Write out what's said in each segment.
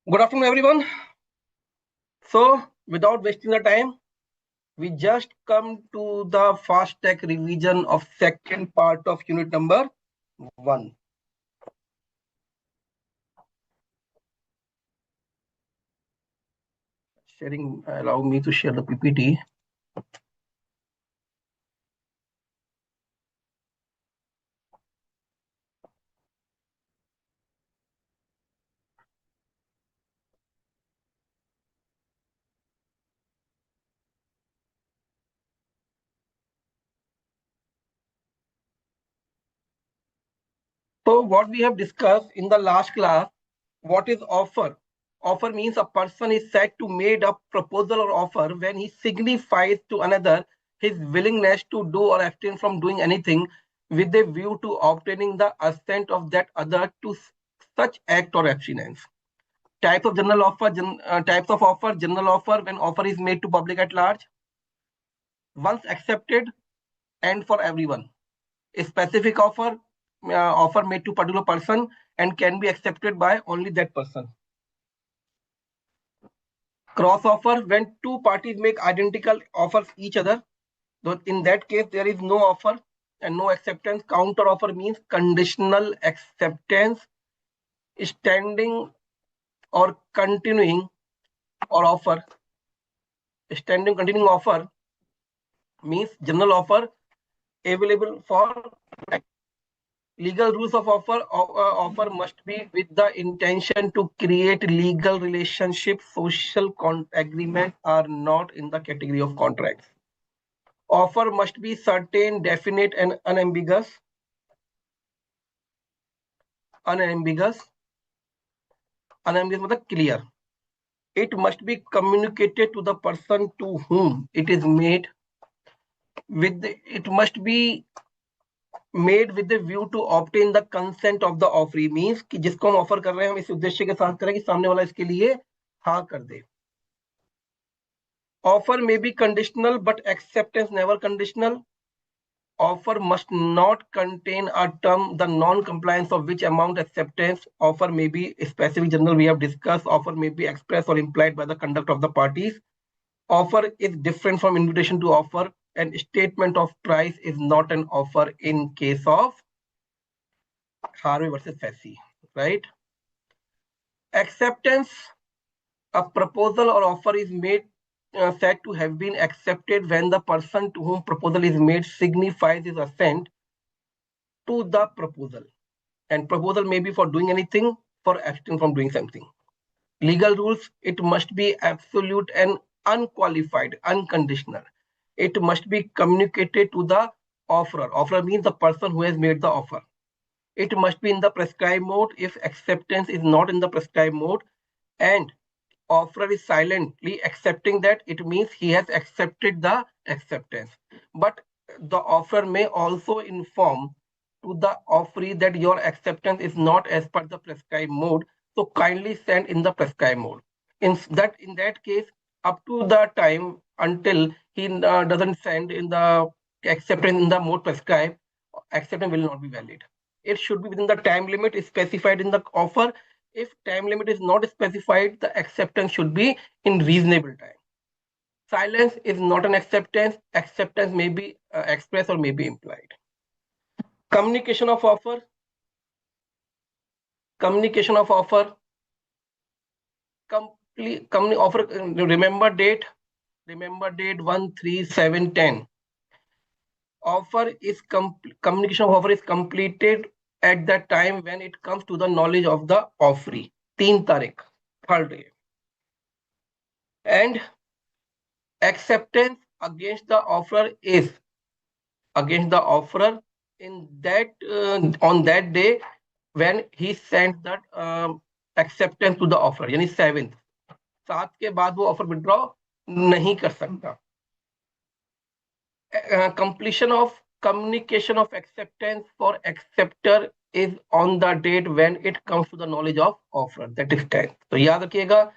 Good afternoon, everyone. So, without wasting the time, we just come to the fast tech revision of second part of unit number 1. Sharing, allow me to share the PPT. So, what we have discussed in the last class, what is offer? Offer means a person is said to made a proposal or offer when he signifies to another his willingness to do or abstain from doing anything with a view to obtaining the assent of that other to such act or abstinence. Types of general offer, types of offer, general offer when offer is made to public at large, once accepted and for everyone. A specific offer, offer made to particular person and can be accepted by only that person. Cross offer when two parties make identical offers each other. Though in that case there is no offer and no acceptance. Counter offer means conditional acceptance, standing or continuing or offer. Standing continuing offer means general offer available for legal rules of offer must be with the intention to create legal relationship. Social agreement are not in the category of contracts. Offer must be certain, definite and unambiguous. Unambiguous means clear. It must be communicated to the person to whom it is made. It must be made with the view to obtain the consent of the offeree. Means कि जिसको हम offer कर रहे हैं हम इस उद्देश्य के साथ करें कि सामने वाला इसके लिए हाँ कर दे. Offer may be conditional but acceptance never conditional. Offer must not contain a term the non-compliance of which amount acceptance. Offer may be specific, general we have discussed. Offer may be expressed or implied by the conduct of the parties. Offer is different from invitation to offer, and statement of price is not an offer in case of Harvey versus Fessy, right? Acceptance, a proposal or offer is made said to have been accepted when the person to whom proposal is made signifies his assent to the proposal. And proposal may be for doing anything, for abstaining from doing something. Legal rules, it must be absolute and unqualified, unconditional. It must be communicated to the offerer. Offerer means the person who has made the offer. It must be in the prescribed mode. If acceptance is not in the prescribed mode and offerer is silently accepting that, it means he has accepted the acceptance. But the offerer may also inform to the offeree that your acceptance is not as per the prescribed mode, so kindly send in the prescribed mode. In that case, up to the time until he doesn't send in the acceptance in the mode prescribed, acceptance will not be valid. It should be within the time limit specified in the offer. If time limit is not specified, the acceptance should be in reasonable time. Silence is not an acceptance. Acceptance may be expressed or may be implied. Communication of offer. Communication of offer. Offer. Remember date. Remember date 1/3/7/10. Offer is communication of offer is completed at that time when it comes to the knowledge of the offeree. 3 तारीख, third day. And acceptance against the offer is against the offerer in that on that day when he sent that acceptance to the offer, यानी 7th. 7 के बाद वो offer withdraw नहीं कर सकता. Completion of communication of acceptance for acceptor is on the date when it comes to the knowledge of offerer, that is 10. तो याद रखिएगा,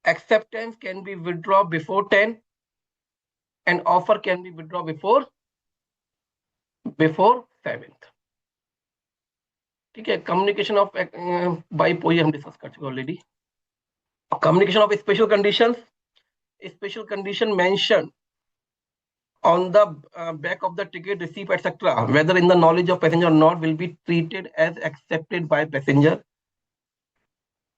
acceptance can be withdrawn before 10 and offer can be withdrawn before 7th. ठीक है. Communication of by पोई हम discuss कर चुके already. Communication of special conditions. Special condition mentioned on the back of the ticket receipt, etc., whether in the knowledge of passenger or not, will be treated as accepted by passenger.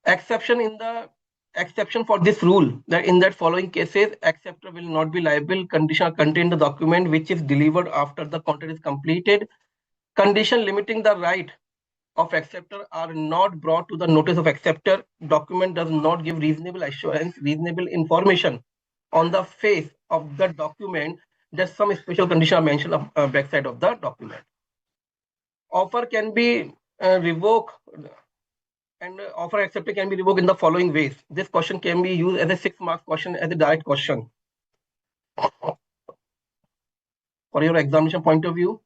Exception in the exception for this rule that in that following cases, acceptor will not be liable. Condition contain the document which is delivered after the contract is completed. Condition limiting the right of acceptor are not brought to the notice of acceptor. Document does not give reasonable assurance, reasonable information on the face of the document that some special condition are mentioned on backside of the document. Offer can be revoked and offer accepted can be revoked in the following ways. This question can be used as a 6 mark question as a direct question. For your examination point of view,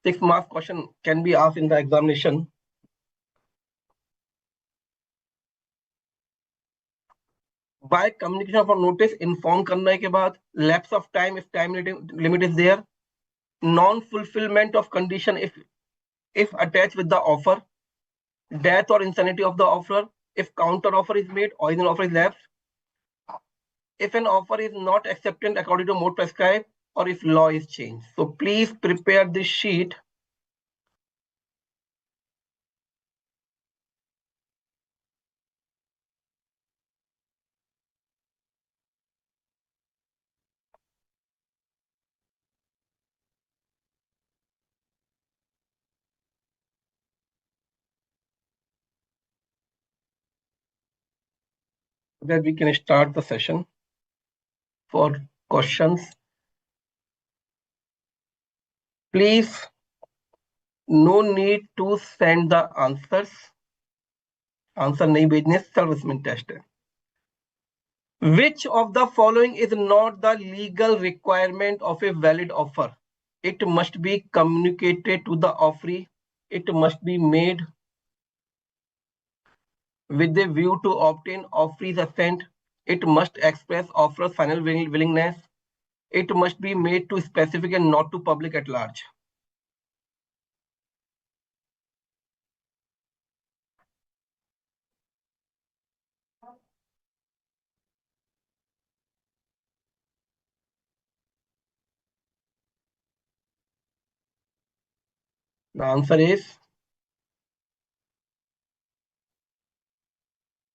6 mark question can be asked in the examination. By communication for notice, inform करने के बाद, lapse of time if time limit is there, non-fulfillment of condition if attached with the offer, death or insanity of the offer, if counter offer is made, original offer is lapsed, if an offer is not accepted according to mode prescribed, or if law is changed. So please prepare this sheet. That we can start the session for questions. Please, no need to send the answers. Answer नहीं भेजने, self assessment test है. Which of the following is not the legal requirement of a valid offer? It must be communicated to the offeree. It must be made with a view to obtain offeree's assent. It must express offerer's final willingness. It must be made to specific and not to public at large. The answer is,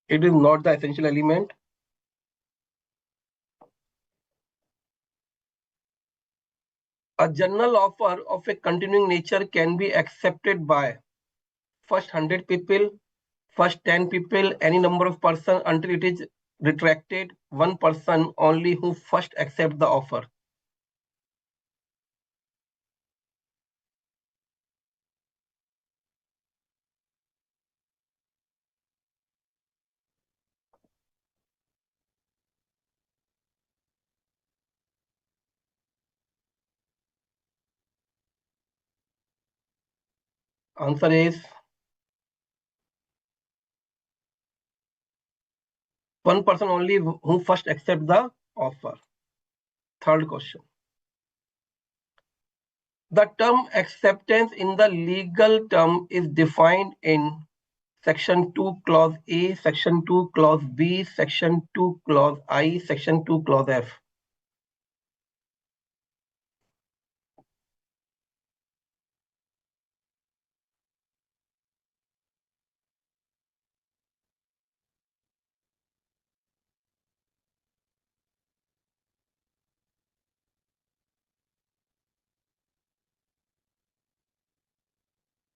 it is not the essential element. A general offer of a continuing nature can be accepted by first 100 people, first 10 people, any number of persons until it is retracted, one person only who first accept the offer. Answer is, one person only who first accept the offer. Third question. The term acceptance in the legal term is defined in Section 2 Clause A, Section 2 Clause B, Section 2 Clause I, Section 2 Clause F.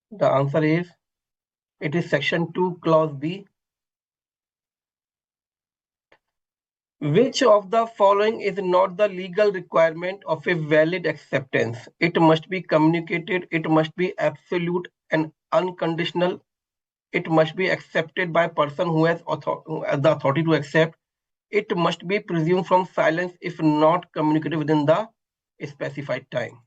The answer is, it is Section 2 Clause B. Which of the following is not the legal requirement of a valid acceptance? It must be communicated, it must be absolute and unconditional, it must be accepted by a person who has the authority to accept, it must be presumed from silence if not communicated within the specified time.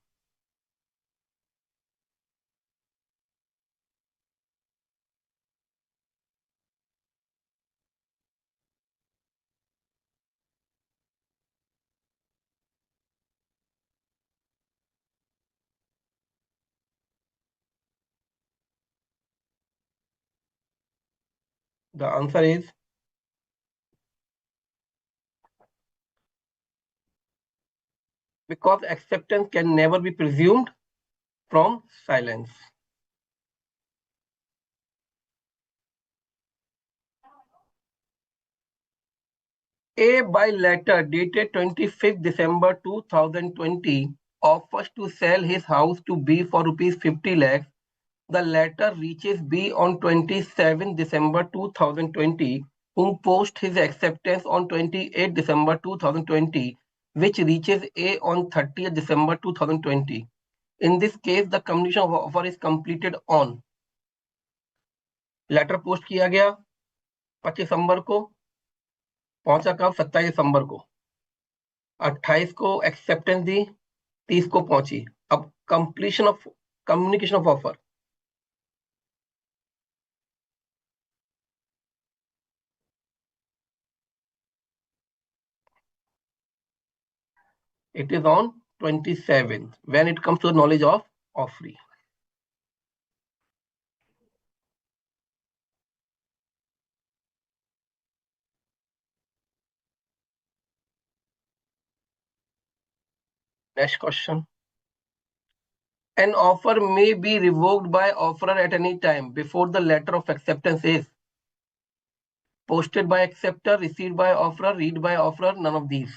The answer is because acceptance can never be presumed from silence. A by letter dated 25th December 2020 offers to sell his house to B for rupees 50 lakhs. The letter reaches B on 27th December 2020, whom posts his acceptance on 28th December 2020, which reaches A on 30th December 2020. In this case, the communication of offer is completed on letter post किया गया 25 दिसंबर को, पहुंचा कब 27 दिसंबर को, 28 को acceptance दी, 30 को पहुंची. अब completion of communication of offer, it is on 27th when it comes to the knowledge of offering. Next question. An offer may be revoked by offerer at any time before the letter of acceptance is posted by acceptor, received by offerer, read by offerer, none of these.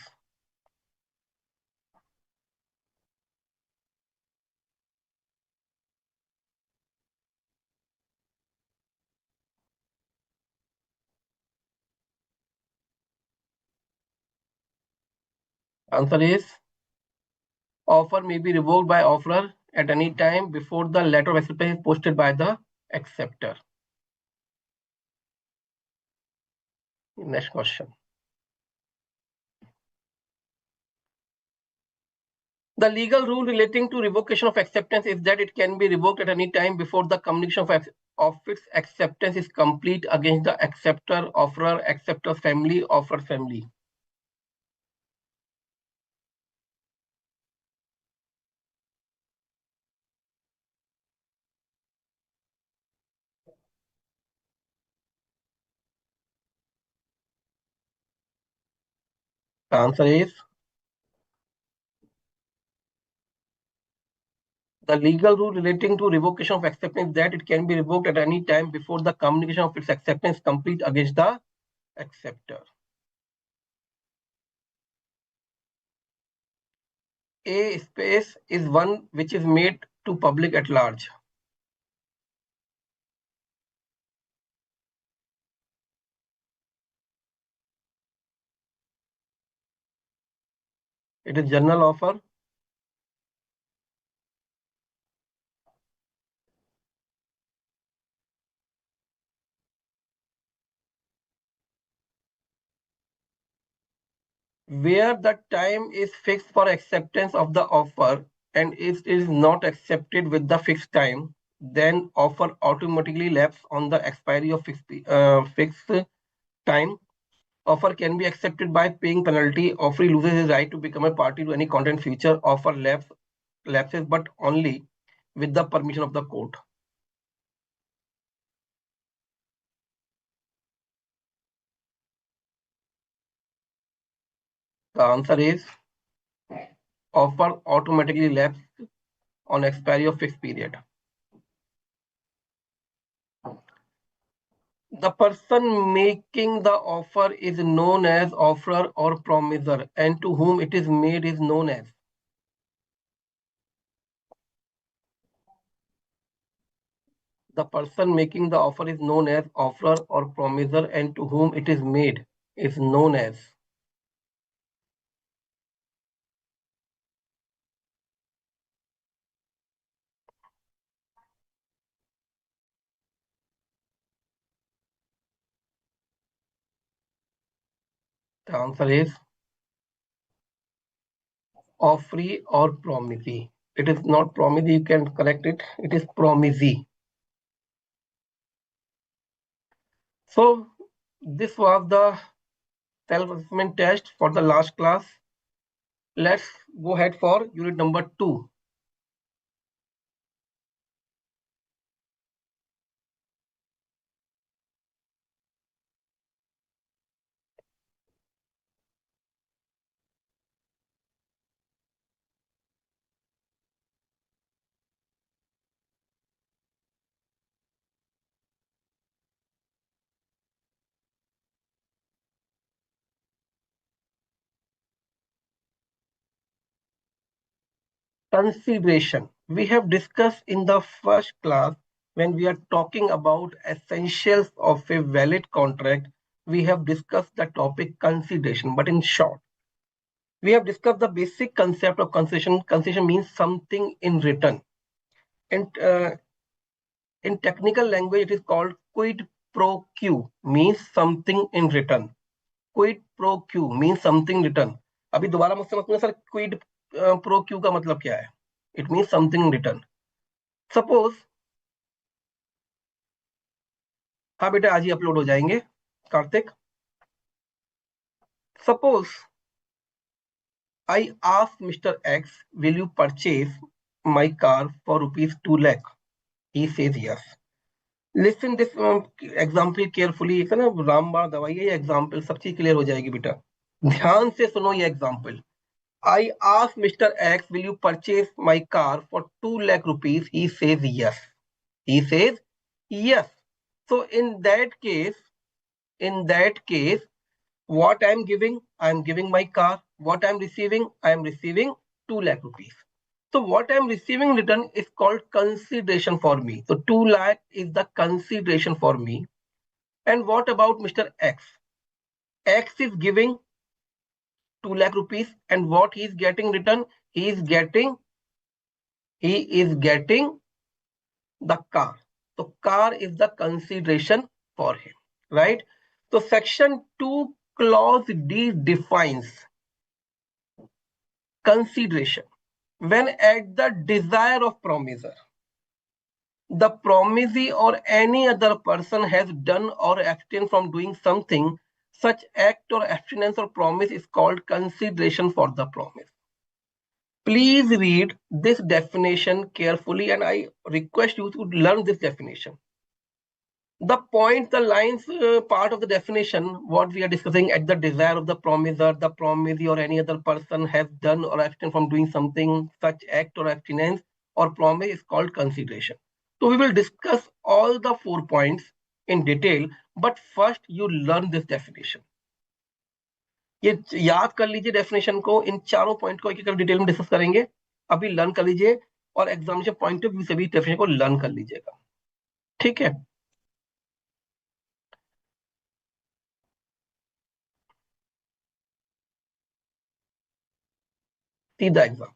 Answer is offer may be revoked by offerer at any time before the letter of acceptance is posted by the acceptor. Next question. The legal rule relating to revocation of acceptance is that it can be revoked at any time before the communication of its acceptance is complete against the acceptor, offerer, acceptor's family, offerer family. The answer is the legal rule relating to revocation of acceptance is that it can be revoked at any time before the communication of its acceptance is complete against the acceptor. A space is one which is made to public at large. It is general offer. Where the time is fixed for acceptance of the offer and it is not accepted with the fixed time, then offer automatically lapses on the expiry of fixed time. Offer can be accepted by paying penalty. Offeree loses his right to become a party to any content feature. Offer lapses, but only with the permission of the court. The answer is offer automatically lapse on expiry of fixed period. The person making the offer is known as offerer or promiser, and to whom it is made is known as. The person making the offer is known as offerer or promiser, and to whom it is made is known as. The answer is offeree or promisee. It is not promisee, you can correct it. It is promisee. So this was the self-assessment test for the last class. Let's go ahead for unit number 2. Consideration. We have discussed in the first class when we are talking about essentials of a valid contract. We have discussed the topic consideration, but in short, we have discussed the basic concept of consideration. Consideration means something in return. And in technical language, it is called quid pro quo, means something in return. Quid pro quo means something return. अभी दोबारा मुझसे मत पूछना sir quid pro Q का मतलब क्या है. It mean something return. Suppose, हाँ बेटा आज ही अपलोड हो जाएंगे Kartik. Suppose I ask Mr. X, will you purchase my car for rupees 2 lakh? He says yes. Listen this example carefully. है ना रामबाण दवाई है ये एग्जाम्पल, सब चीज क्लियर हो जाएगी बेटा. ध्यान से सुनो ये example. I ask Mr. X, will you purchase my car for 2 lakh rupees? He says yes. He says yes. So in that case, what I'm giving my car. What I'm receiving 2 lakh rupees. So what I'm receiving in return is called consideration for me. So 2 lakh is the consideration for me. And what about Mr. X? X is giving 2 lakh rupees, and what he is getting in return? He is getting the car. So car is the consideration for him, right? So section 2 clause D defines consideration when at the desire of promisor, the promisee or any other person has done or abstained from doing something, such act or abstinence or promise is called consideration for the promise. Please read this definition carefully, and I request you to learn this definition. The point, the lines part of the definition, what we are discussing, at the desire of the promiser, the promisee or any other person has done or abstained from doing something, such act or abstinence or promise is called consideration. So we will discuss all the 4 points in detail, but first you learn this definition. ये याद कर लीजिए definition को. इन चारों point को एक एक detail में डिस्कस करेंगे. अभी लर्न कर लीजिए और एग्जामिनेशन पॉइंट ऑफ व्यू से भी डेफिनेशन को लर्न कर लीजिएगा. ठीक है. सीधा exam.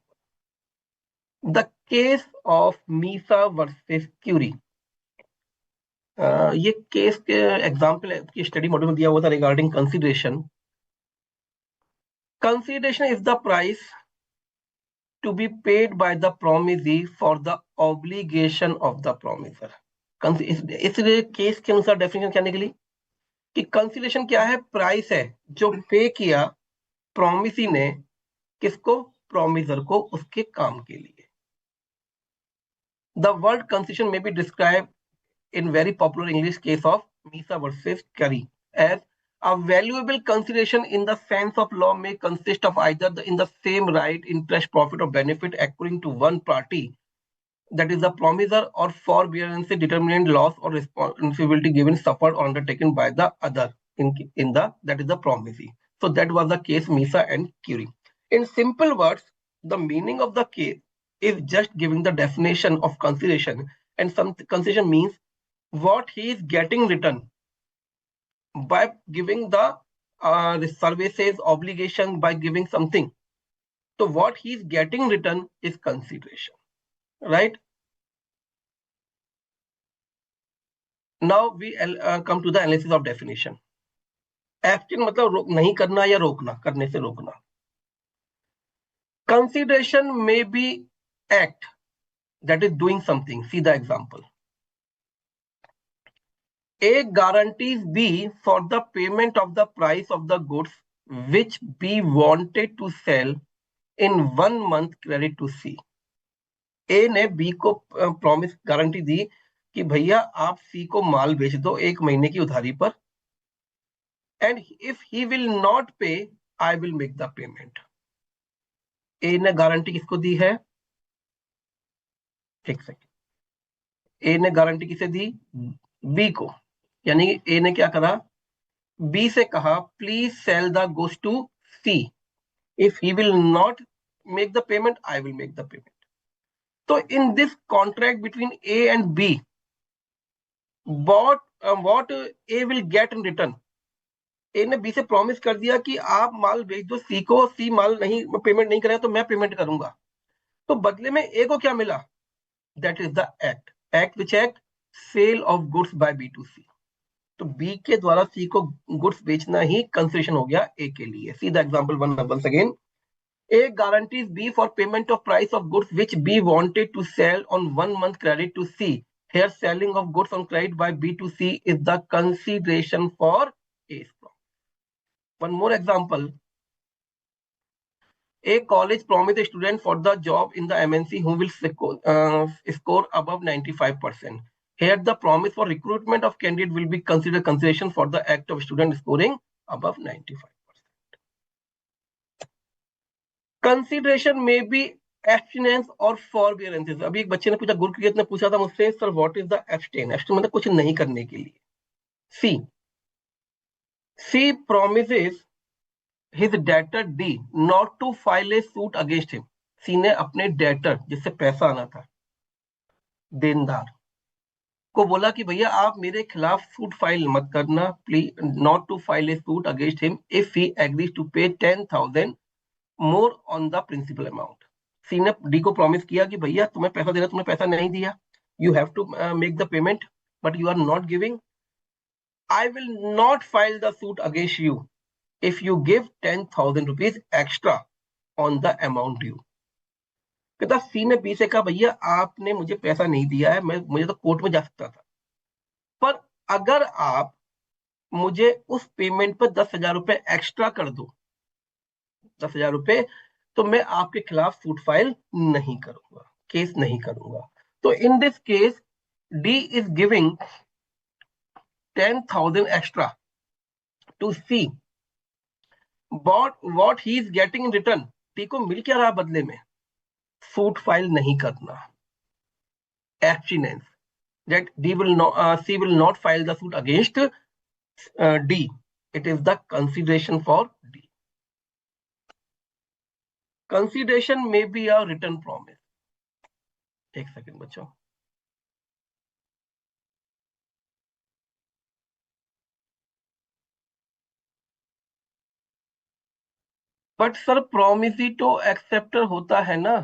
The case of Misa versus Curie. ये केस के एग्जाम्पल की स्टडी मॉड्यूल में दिया हुआ था regarding consideration. Consideration is the price to be paid by the promisee for the obligation of the promisor. इस केस के अनुसार डेफिनेशन क्या निकली कि कंसिडरेशन क्या है? प्राइस है जो पे किया प्रोमिसी ने किसको? प्रोमिसर को, उसके काम के लिए. The word concession may be described in very popular English case of Misa versus Curry as a valuable consideration in the sense of law may consist of either in the same right, interest, profit, or benefit accruing to one party, that is the promiser, or forbearance, determinant loss or responsibility given, suffered, or undertaken by the other in the that is the promisee. So that was the case Misa and Curie. In simple words, the meaning of the case is just giving the definition of consideration, and some consideration means what he is getting return by giving the services, obligation, by giving something. So what he is getting return is consideration, right? Now we come to the analysis of definition. Abstain मतलब नहीं करना या रोकना, करने से रोकना. Consideration may be act, that is doing something. See the example. A guarantees B for the payment of the price of the goods which B wanted to sell in 1 month credit to C. A ने B को promise guarantee दी कि भैया आप C को माल बेच दो 1 महीने की उधारी पर, and if he will not pay, I will make the payment. A ने गारंटी किसको दी है? एक सेकंड. A ने गारंटी किसे दी? B को. यानी A ने क्या करा? B से कहा please sell the goods to C. If he will not make the payment, I will make the payment. तो in this contract between A and B, what A will get in return, A ने B से promise कर दिया कि आप माल बेच दो सी को, सी माल नहीं पेमेंट नहीं करेगा तो मैं पेमेंट करूंगा। तो बदले में ए को क्या मिला? That is the act which act sale of goods by B to C. तो बी के द्वारा सी को गुड्स बेचना ही कंसिडरेशन हो गया ए के लिए। See the example once again, A guarantees B for payment of price of goods which B wanted to sell on 1 month credit to C. Here, selling of goods on credit by B to C is the consideration for A's promise. One more example. A college promised a student for the job in the MNC who will score above 95%. Here, the promise for recruitment of candidate will be considered consideration for the act of student scoring above 95%. Consideration में भी abstinence और फॉरबियरेंस। अभी एक बच्चे ने पूछा, गुरप्रीत ने पूछा था मुझसे, sir what is the abstain? Abstain मतलब कुछ नहीं करने के लिए। C promises his debtor D not to file a suit against him. C ने अपने डेटर, जिससे पैसा आना था, देनदार को बोला कि भैया आप मेरे खिलाफ सूट फाइल मत करना, please not to file a suit against him if he agrees to pay 10,000 more on the principal amount. C ने डी को प्रॉमिस किया कि भैया तुम्हें पैसा देना, तुमने पैसा नहीं दिया, you have to make the payment, but you are not giving, I will not file the suit against you if you give 10,000 rupees extra on the amount due. कहता सी ने बी से कहा भैया आपने मुझे पैसा नहीं दिया है, मुझे तो कोर्ट में जा सकता था, पर अगर आप मुझे उस पेमेंट पर 10,000 रुपए एक्स्ट्रा कर दो, 10,000 रुपए, तो मैं आपके खिलाफ सूट फाइल नहीं करूंगा, केस नहीं करूंगा। तो in this case D is giving 10,000 extra to C, what he is getting in return, D को मिल क्या रहा बदले में? सूट फाइल नहीं करना, abstinence, that C will not file the suit against D. It is the consideration for D. Consideration may be a written promise. एक second बच्चों, बट सर प्रोमिसी तो एक्सेप्टर होता है ना,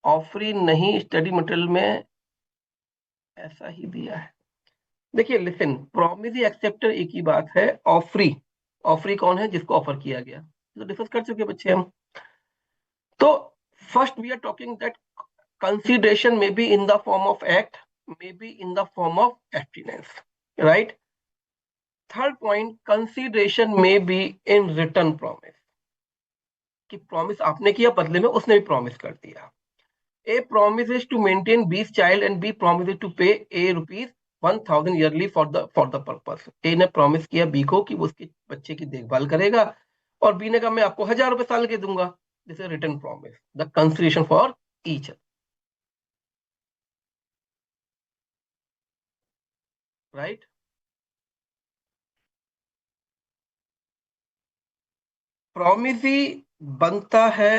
ऑफरी नहीं, स्टडी मटेरियल में ऐसा ही दिया है। देखिए लिसन, प्रोमिसी एक्सेप्टर एक ही बात है, ऑफरी, ऑफरी कौन है? जिसको ऑफर किया गया, तो डिस्कस कर चुके बच्चे हम। तो first we are talking that consideration may be in the form of act, may be in the form of abstinence, right? Third point, consideration may be in written promise, कि promise आपने किया, बदले में उसने भी प्रॉमिस कर दिया। A promises to maintain B's child and B promises to pay A rupees 1,000 yearly for the purpose. A ने प्रॉमिस किया B को कि वो उसके बच्चे की देखभाल करेगा, और B ने कहा मैं आपको 1,000 रुपए साल के दूंगा। This is written promise, the consideration for each, right? Promise ही बनता है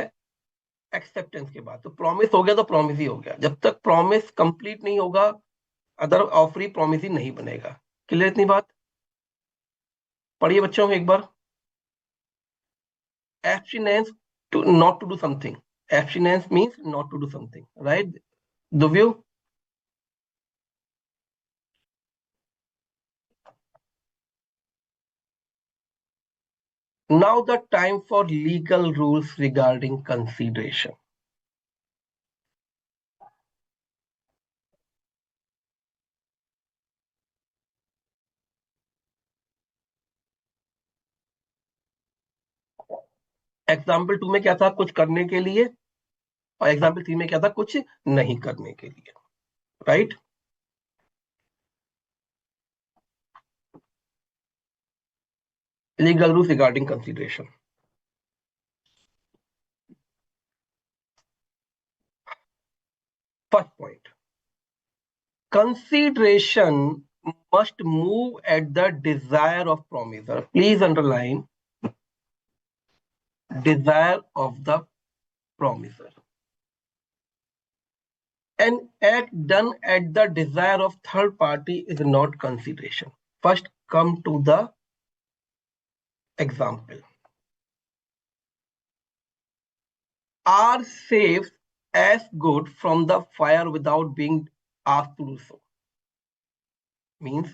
एक्सेप्टेंस के बाद। तो प्रॉमिस हो गया तो प्रॉमिस ही हो गया, जब तक प्रॉमिस कंप्लीट नहीं होगा अदर ऑफरी प्रॉमिस ही नहीं बनेगा। क्लियर इतनी बात? पढ़िए बच्चों एक बार, abstinence to not to do something, abstinence means not to do something, right do you? Now the time for legal rules regarding consideration. Example 2 में क्या था? कुछ करने के लिए, और एग्जाम्पल 3 में क्या था? कुछ नहीं करने के लिए, right? Legal rules regarding consideration. First point, consideration must move at the desire of promiser. Please underline desire of the promiser. An act done at the desire of third party is not consideration. First, come to the example. R saves as good from the fire without being asked to do so. Means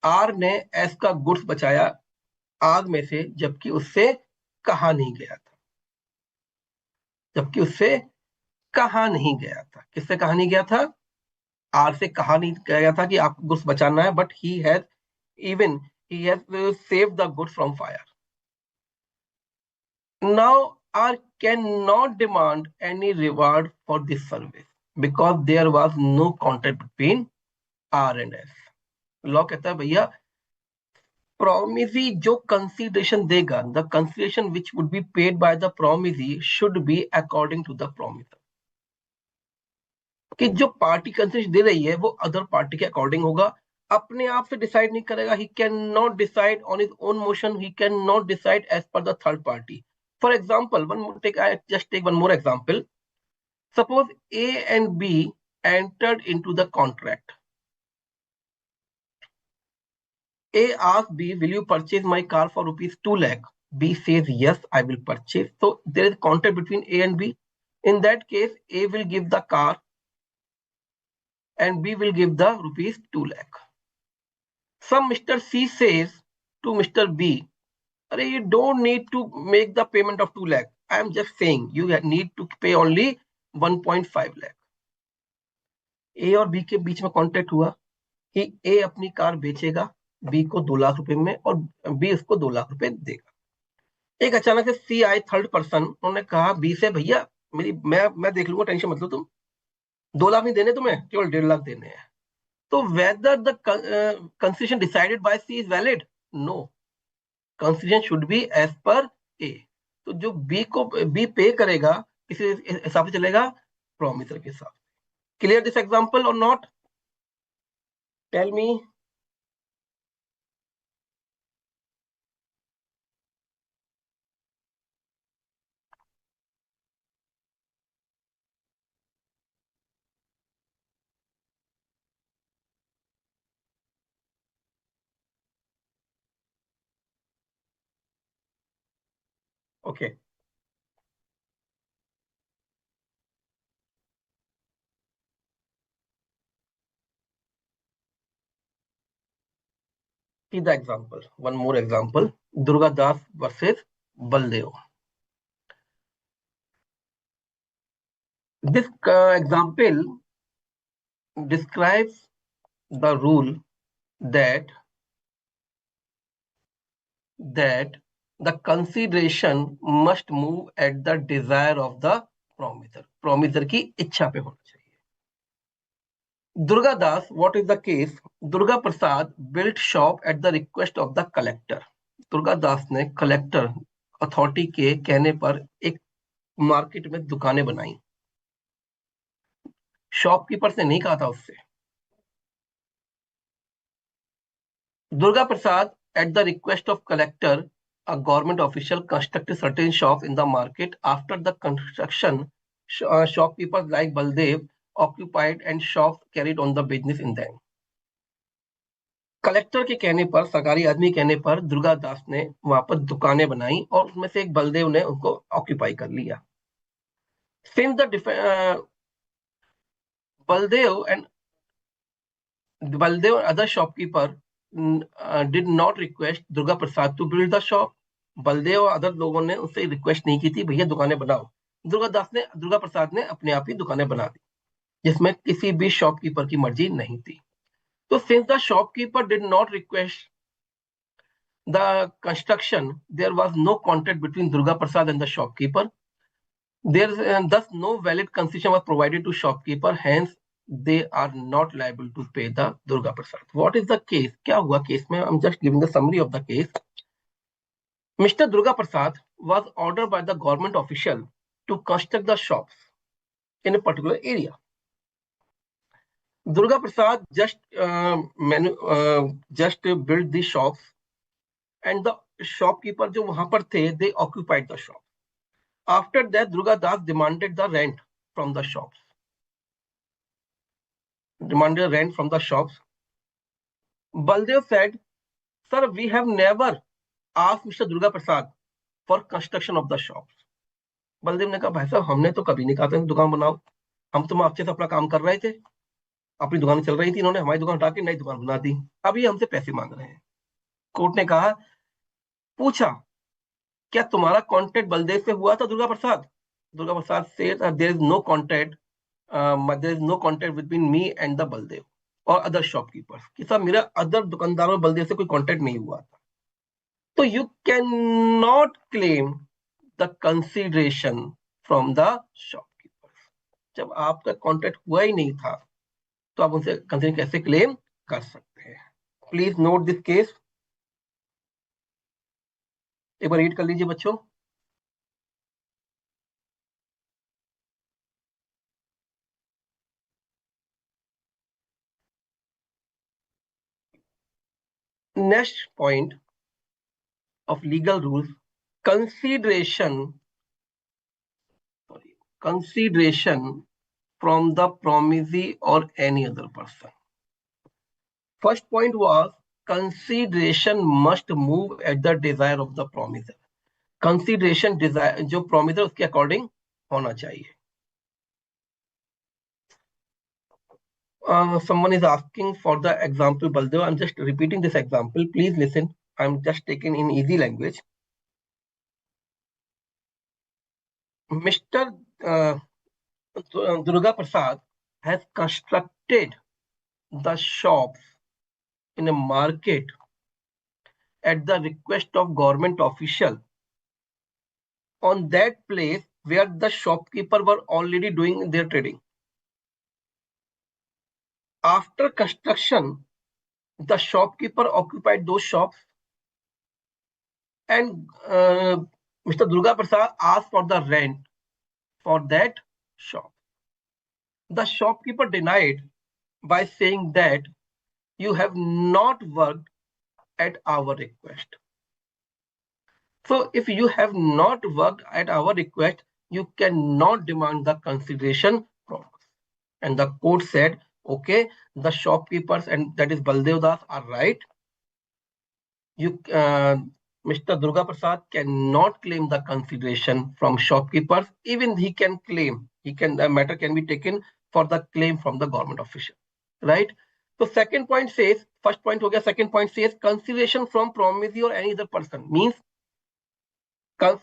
R ने S का goods बचाया आग में से, जबकि उससे कहा नहीं गया था। किससे कहा नहीं गया था? आर से कहा नहीं गया था कि आपको गुड्स बचाना है, but he has saved the goods from fire. Now R cannot demand any reward for this service because there was no contract between R and S. Law कहता है भैया promisee जो consideration देगा, the consideration which would be paid by the promisee should be according to the promiser. कि जो party consideration दे रही है वो अदर पार्टी के अकॉर्डिंग होगा, अपने आप से डिसाइड नहीं करेगा. He can not decide on his own motion, he can not decide as per the third party. For example, just take one more example. Suppose A and B entered into the contract. A asks B, will you purchase my car for rupees 2 lakh? B says yes, I will purchase. So there is contract between A and B. In that case, A will give the car and B will give the rupees 2 lakh. Some Mr. C says to Mr. B, you don't need to make the payment of 2 lakh. I am just saying you need to pay only 1.5 lakh. A और B के बीच में contract हुआ कि A अपनी car बेचेगा B को 2 लाख रुपए में और B उसको 2 लाख रुपए देगा. एक अचानक से C आए, थर्ड पर्सन, उन्होंने कहा B से, भैया मैं देख लूंगा, टेंशन मत लो तुम, 2 लाख नहीं देने तुम्हें, केवल 1.5 लाख देने हैं. तो whether the concession decided by C is valid? No. Concession should be as per A. तो जो B पे करेगा किसी हिसाब से चलेगा? प्रोमिसर के हिसाब. Clear this example or not? Tell me. Okay. See the example. One more example. Durga Das versus Baldev. This example describes the rule that the consideration must move at the desire of the promiser. Promiser की इच्छा पे होना चाहिए. Durga Das, what is the case? Durga Prasad built shop at the request of the collector. Durga Das ने collector authority के कहने पर एक मार्केट में दुकानें बनाई. शॉपकीपर से नहीं कहा था उससे. Durga Prasad, at the request of collector, a government official, constructed certain shops in the market. After the construction, shopkeepers like Baldev occupied and shops carried on the business in them. Collector के कहने पर, सरकारी आदमी कहने पर, दुर्गा दास ने वहां पर दुकानें बनाई और उसमें से एक बलदेव ने उनको ऑक्यूपाई कर लिया. Since the Baldev and other shopkeeper did not request Durga Prasad to build the shop. Baldev और अदर लोगों ने उससे रिक्वेस्ट नहीं की थी, भैया दुकानें बनाओ. दुर्गा प्रसाद ने अपने आप ही दुकानें बना दी, जिसमें किसी भी शॉपकीपर की मर्जी नहीं थी. तो since the shopkeeper did not request the construction, there was no contract between Durga Prasad and the shopkeeper. Thus no valid concession was provided to shopkeeper. Hence they are not liable to pay the Durga Prasad. What is the case? क्या हुआ case में? I'm just giving the summary of the case. Mr. Durga Prasad was ordered by the government official to construct the shops in a particular area. Durga Prasad just built the shops, and the shopkeeper जो वहां पर थे, they occupied the shop. After that, Durga Das demanded the rent from the shops. demanded rent from the shops. Baldev said, "Sir, we have never asked Mr. Durga Prasad for construction of the shops." Baldev ने कहा, भाई साहब हमने तो कभी नहीं कहा था दुकान बनाओ, हम तो अच्छे से अपना काम कर रहे थे, अपनी दुकान चल रही थी, इन्होंने हमारी दुकान हटा के नई दुकान बना दी, अब ये हमसे पैसे मांग रहे हैं। कोर्ट ने कहा, पूछा, क्या तुम्हारा कॉन्टेक्ट बलदेव से हुआ था Durga Prasad? Durga Prasad said there is no contact, there is no contact between me and the Baldev और अदर शॉपकीपर्स, कि साहब मेरा अदर दुकानदारों बलदेव से कोई कॉन्टेक्ट नहीं हुआ था। तो you can not claim the consideration from the shopkeepers. जब आपका कॉन्टेक्ट हुआ ही नहीं था तो आप उनसे कंसिडर कैसे क्लेम कर सकते हैं? प्लीज नोट दिस केस, एक बार रीड कर लीजिए बच्चों। Next point of legal rules, consideration from the promisee or any other person. First point was consideration must move at the desire of the promiser. Consideration desire जो promiser उसके according होना चाहिए. Someone is asking for the example, Baldev. I'm just repeating this example. Please listen. I'm just taking in easy language. Mr. Durga Prasad has constructed the shops in a market at the request of government official on that place where the shopkeeper were already doing their trading. After construction, the shopkeeper occupied those shops and Mr. Durga Prasad asked for the rent for that shop. The shopkeeper denied by saying that you have not worked at our request. So if you have not worked at our request, you cannot demand the consideration from us. And the court said, okay, the shopkeepers, and that is Baldev Das, are right. Mr. Durga Prasad cannot claim the consideration from shopkeepers. Even he can claim, the matter can be taken for the claim from the government official, right? So second point says, first point ho gaya, second point says consideration from promisee or any other person, means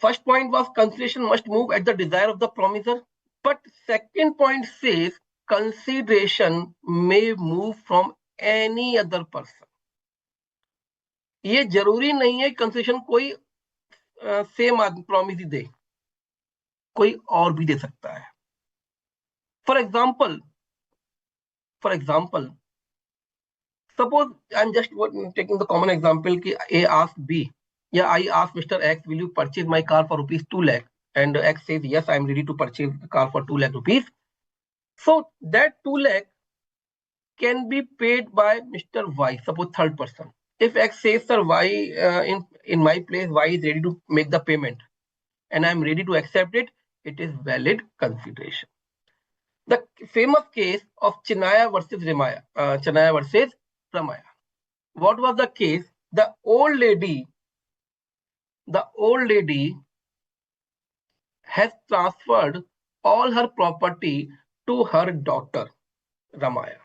first point was consideration must move at the desire of the promiser, but second point says consideration may move from any other person. ये जरूरी नहीं है consideration कोई same promise दे, कोई और भी दे सकता है. For example suppose I'm just taking the common example कि A asks B, yeah, I ask Mr. X, will you purchase my car for rupees 2 lakh? And X says, yes, I'm ready to purchase the car for 2 lakh rupees. So that 2 lakh can be paid by Mr. Y, suppose third person. If X says, sir, Y in my place, Y is ready to make the payment and I'm ready to accept it, it is valid consideration. The famous case of Chinaya versus Ramaya. What was the case? The old lady has transferred all her property to her daughter Ramaya,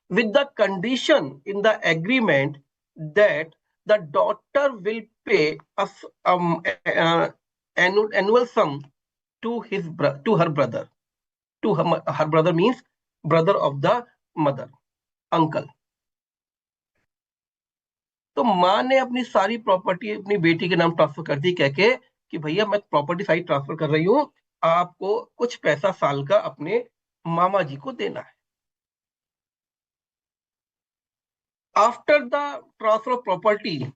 with the condition in the agreement that the daughter will pay annual sum to her brother. To her brother means brother of the mother, uncle. तो माँ ने अपनी सारी property अपनी बेटी के नाम transfer कर दी, कह के कि भैया मैं प्रॉपर्टी सारी ट्रांसफर कर रही हूं, आपको कुछ पैसा साल का अपने मामा जी को देना है. After the transfer of property,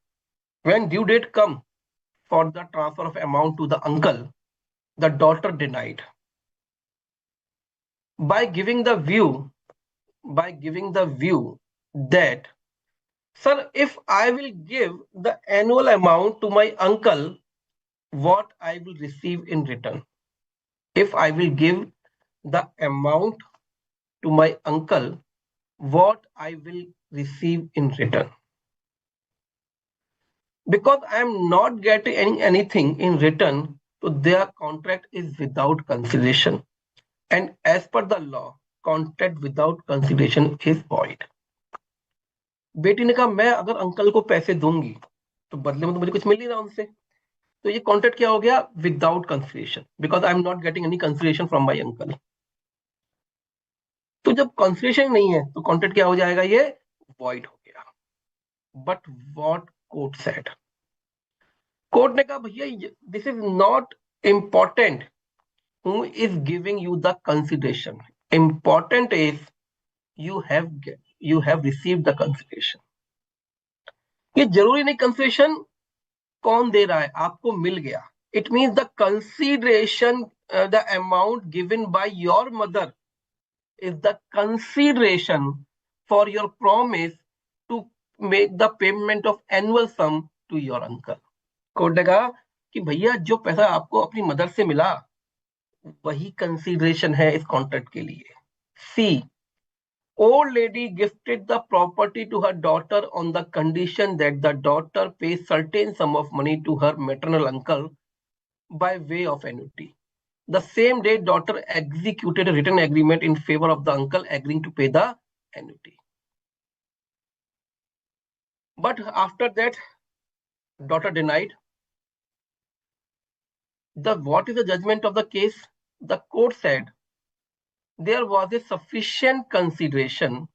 when due date come for the transfer of amount to the uncle, the daughter denied by giving the view that, sir, if I will give the annual amount to my uncle, what I will receive in return? If I will give the amount to my uncle what I will receive in return. Because I am not getting anything in return, so their contract is without consideration. And as per the law, contract without consideration is void. बेटी ने कहा मैं अगर uncle को पैसे दूंगी तो बदले में तो मुझे कुछ मिल नहीं रहा उनसे, तो ये कॉन्ट्रैक्ट क्या हो गया? Without consideration, because I am not getting any consideration from my uncle. तो जब कंसिडरेशन नहीं है तो कॉन्ट्रैक्ट क्या हो जाएगा? ये वॉइड हो गया. But what court said, court ने कहा भैया this is not important who is giving you the consideration, important is you have received the consideration. ये जरूरी नहीं कंसिडरेशन कौन दे रहा है, आपको मिल गया. It means the consideration, the amount given by your mother is the consideration for your promise to make the payment of annual sum to your uncle. Court ने कहा कि भैया जो पैसा आपको अपनी मदर से मिला वही कंसिडरेशन है इस कॉन्ट्रैक्ट के लिए. सी, old lady gifted the property to her daughter on the condition that the daughter pays certain sum of money to her maternal uncle by way of annuity. The same day, daughter executed a written agreement in favor of the uncle, agreeing to pay the annuity. But after that, daughter denied. What is the judgment of the case? The court said there was a sufficient consideration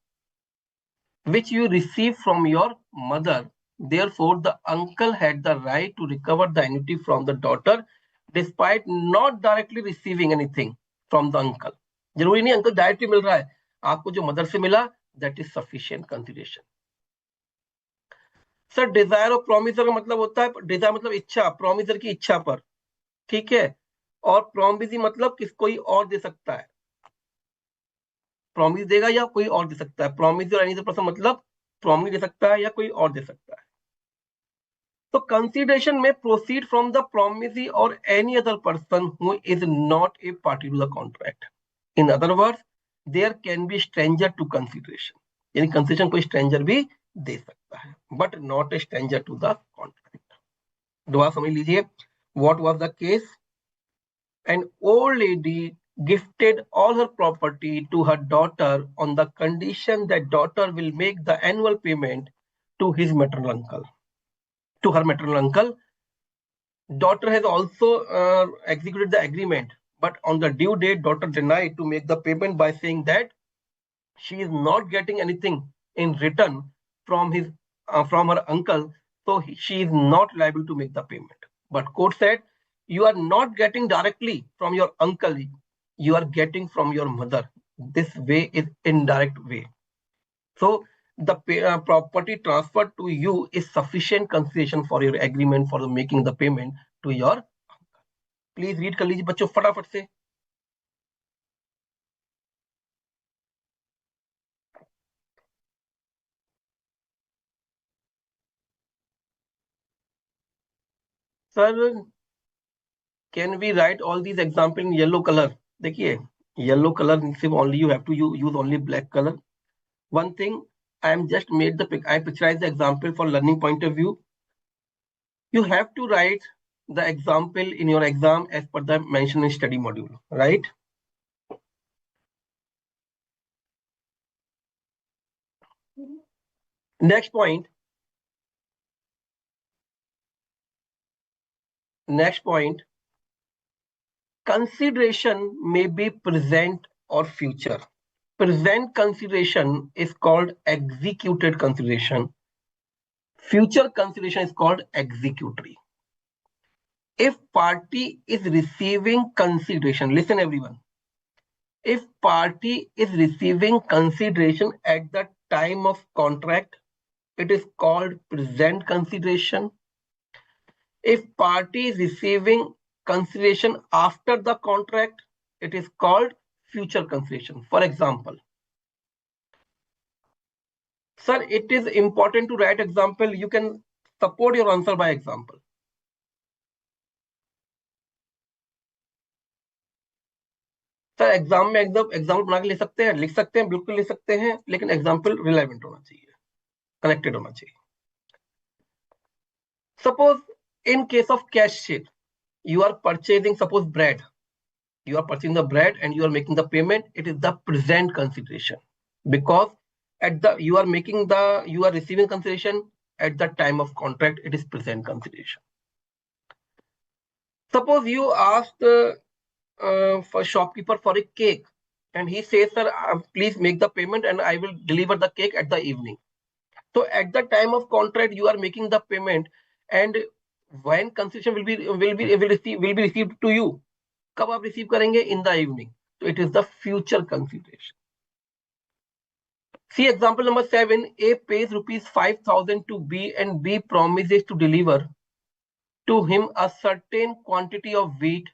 which you received from your mother. Therefore, the uncle had the right to recover the annuity from the daughter despite not directly receiving anything from the uncle. जरूरी नहीं uncle directly मिल रहा है, आपको जो mother से मिला that is sufficient consideration. Sir desire और promisor का मतलब होता है, डिजायर मतलब इच्छा, प्रोमिसर की इच्छा पर, ठीक है, और प्रोमिसी मतलब किस कोई और दे सकता है, प्रॉमिस देगा या कोई और दे सकता है. प्रॉमिस और एनी अदर पर्सन मतलब प्रॉमिस दे सकता है या कोई और दे सकता है. तो कंसिडरेशन में प्रोसीड फ्रॉम द प्रॉमिसी और any other person who is not a party to the contract. In other words there can be stranger to consideration, यानी कंसिडरेशन कोई स्ट्रेंजर भी दे सकता है but not a stranger to the contract. दोबारा समझ लीजिए. What was the case? An old lady gifted all her property to her daughter on the condition that daughter will make the annual payment to his maternal uncle. To her maternal uncle, daughter has also executed the agreement, but on the due date, daughter denied to make the payment by saying that she is not getting anything in return from her uncle, so she is not liable to make the payment. But court said you are not getting directly from your uncle, you are getting from your mother. This way is indirect way. So the property transferred to you is sufficient consideration for your agreement for making the payment to your uncle. Please read कर लीजिए बच्चों फटाफट से. Sir can we write all these examples in yellow color? देखिए yellow color सिर्फ only you have to use only black color. One thing I am just made I picturized the example for learning point of view. You have to write the example in your exam as per the mentioned study module, right? Next point. Consideration may be present or future. Present consideration is called executed consideration. Future consideration is called executory. If party is receiving consideration, listen everyone. If party is receiving consideration at the time of contract, it is called present consideration. If party is receiving consideration after the contract, it is called future consideration. For example, sir, it is important to write example. You can support your answer by example. Sir, sir exam में एकदम example बना के लिख सकते हैं, बिल्कुल लिख सकते हैं, लेकिन एग्जाम्पल रिलेवेंट होना चाहिए, कनेक्टेड होना चाहिए. Suppose in case of cash sheet, you are purchasing, suppose bread. You are purchasing the bread and you are making the payment. It is the present consideration because you are receiving consideration at the time of contract. It is present consideration. Suppose you asked for shopkeeper for a cake and he says, sir, please make the payment and I will deliver the cake at the evening. So at the time of contract, you are making the payment, and when consideration will be received to you. कब आप receive करेंगे? In the evening. So it is the future consideration. See example number 7. A pays rupees 5,000 to B and B promises to deliver to him a certain quantity of wheat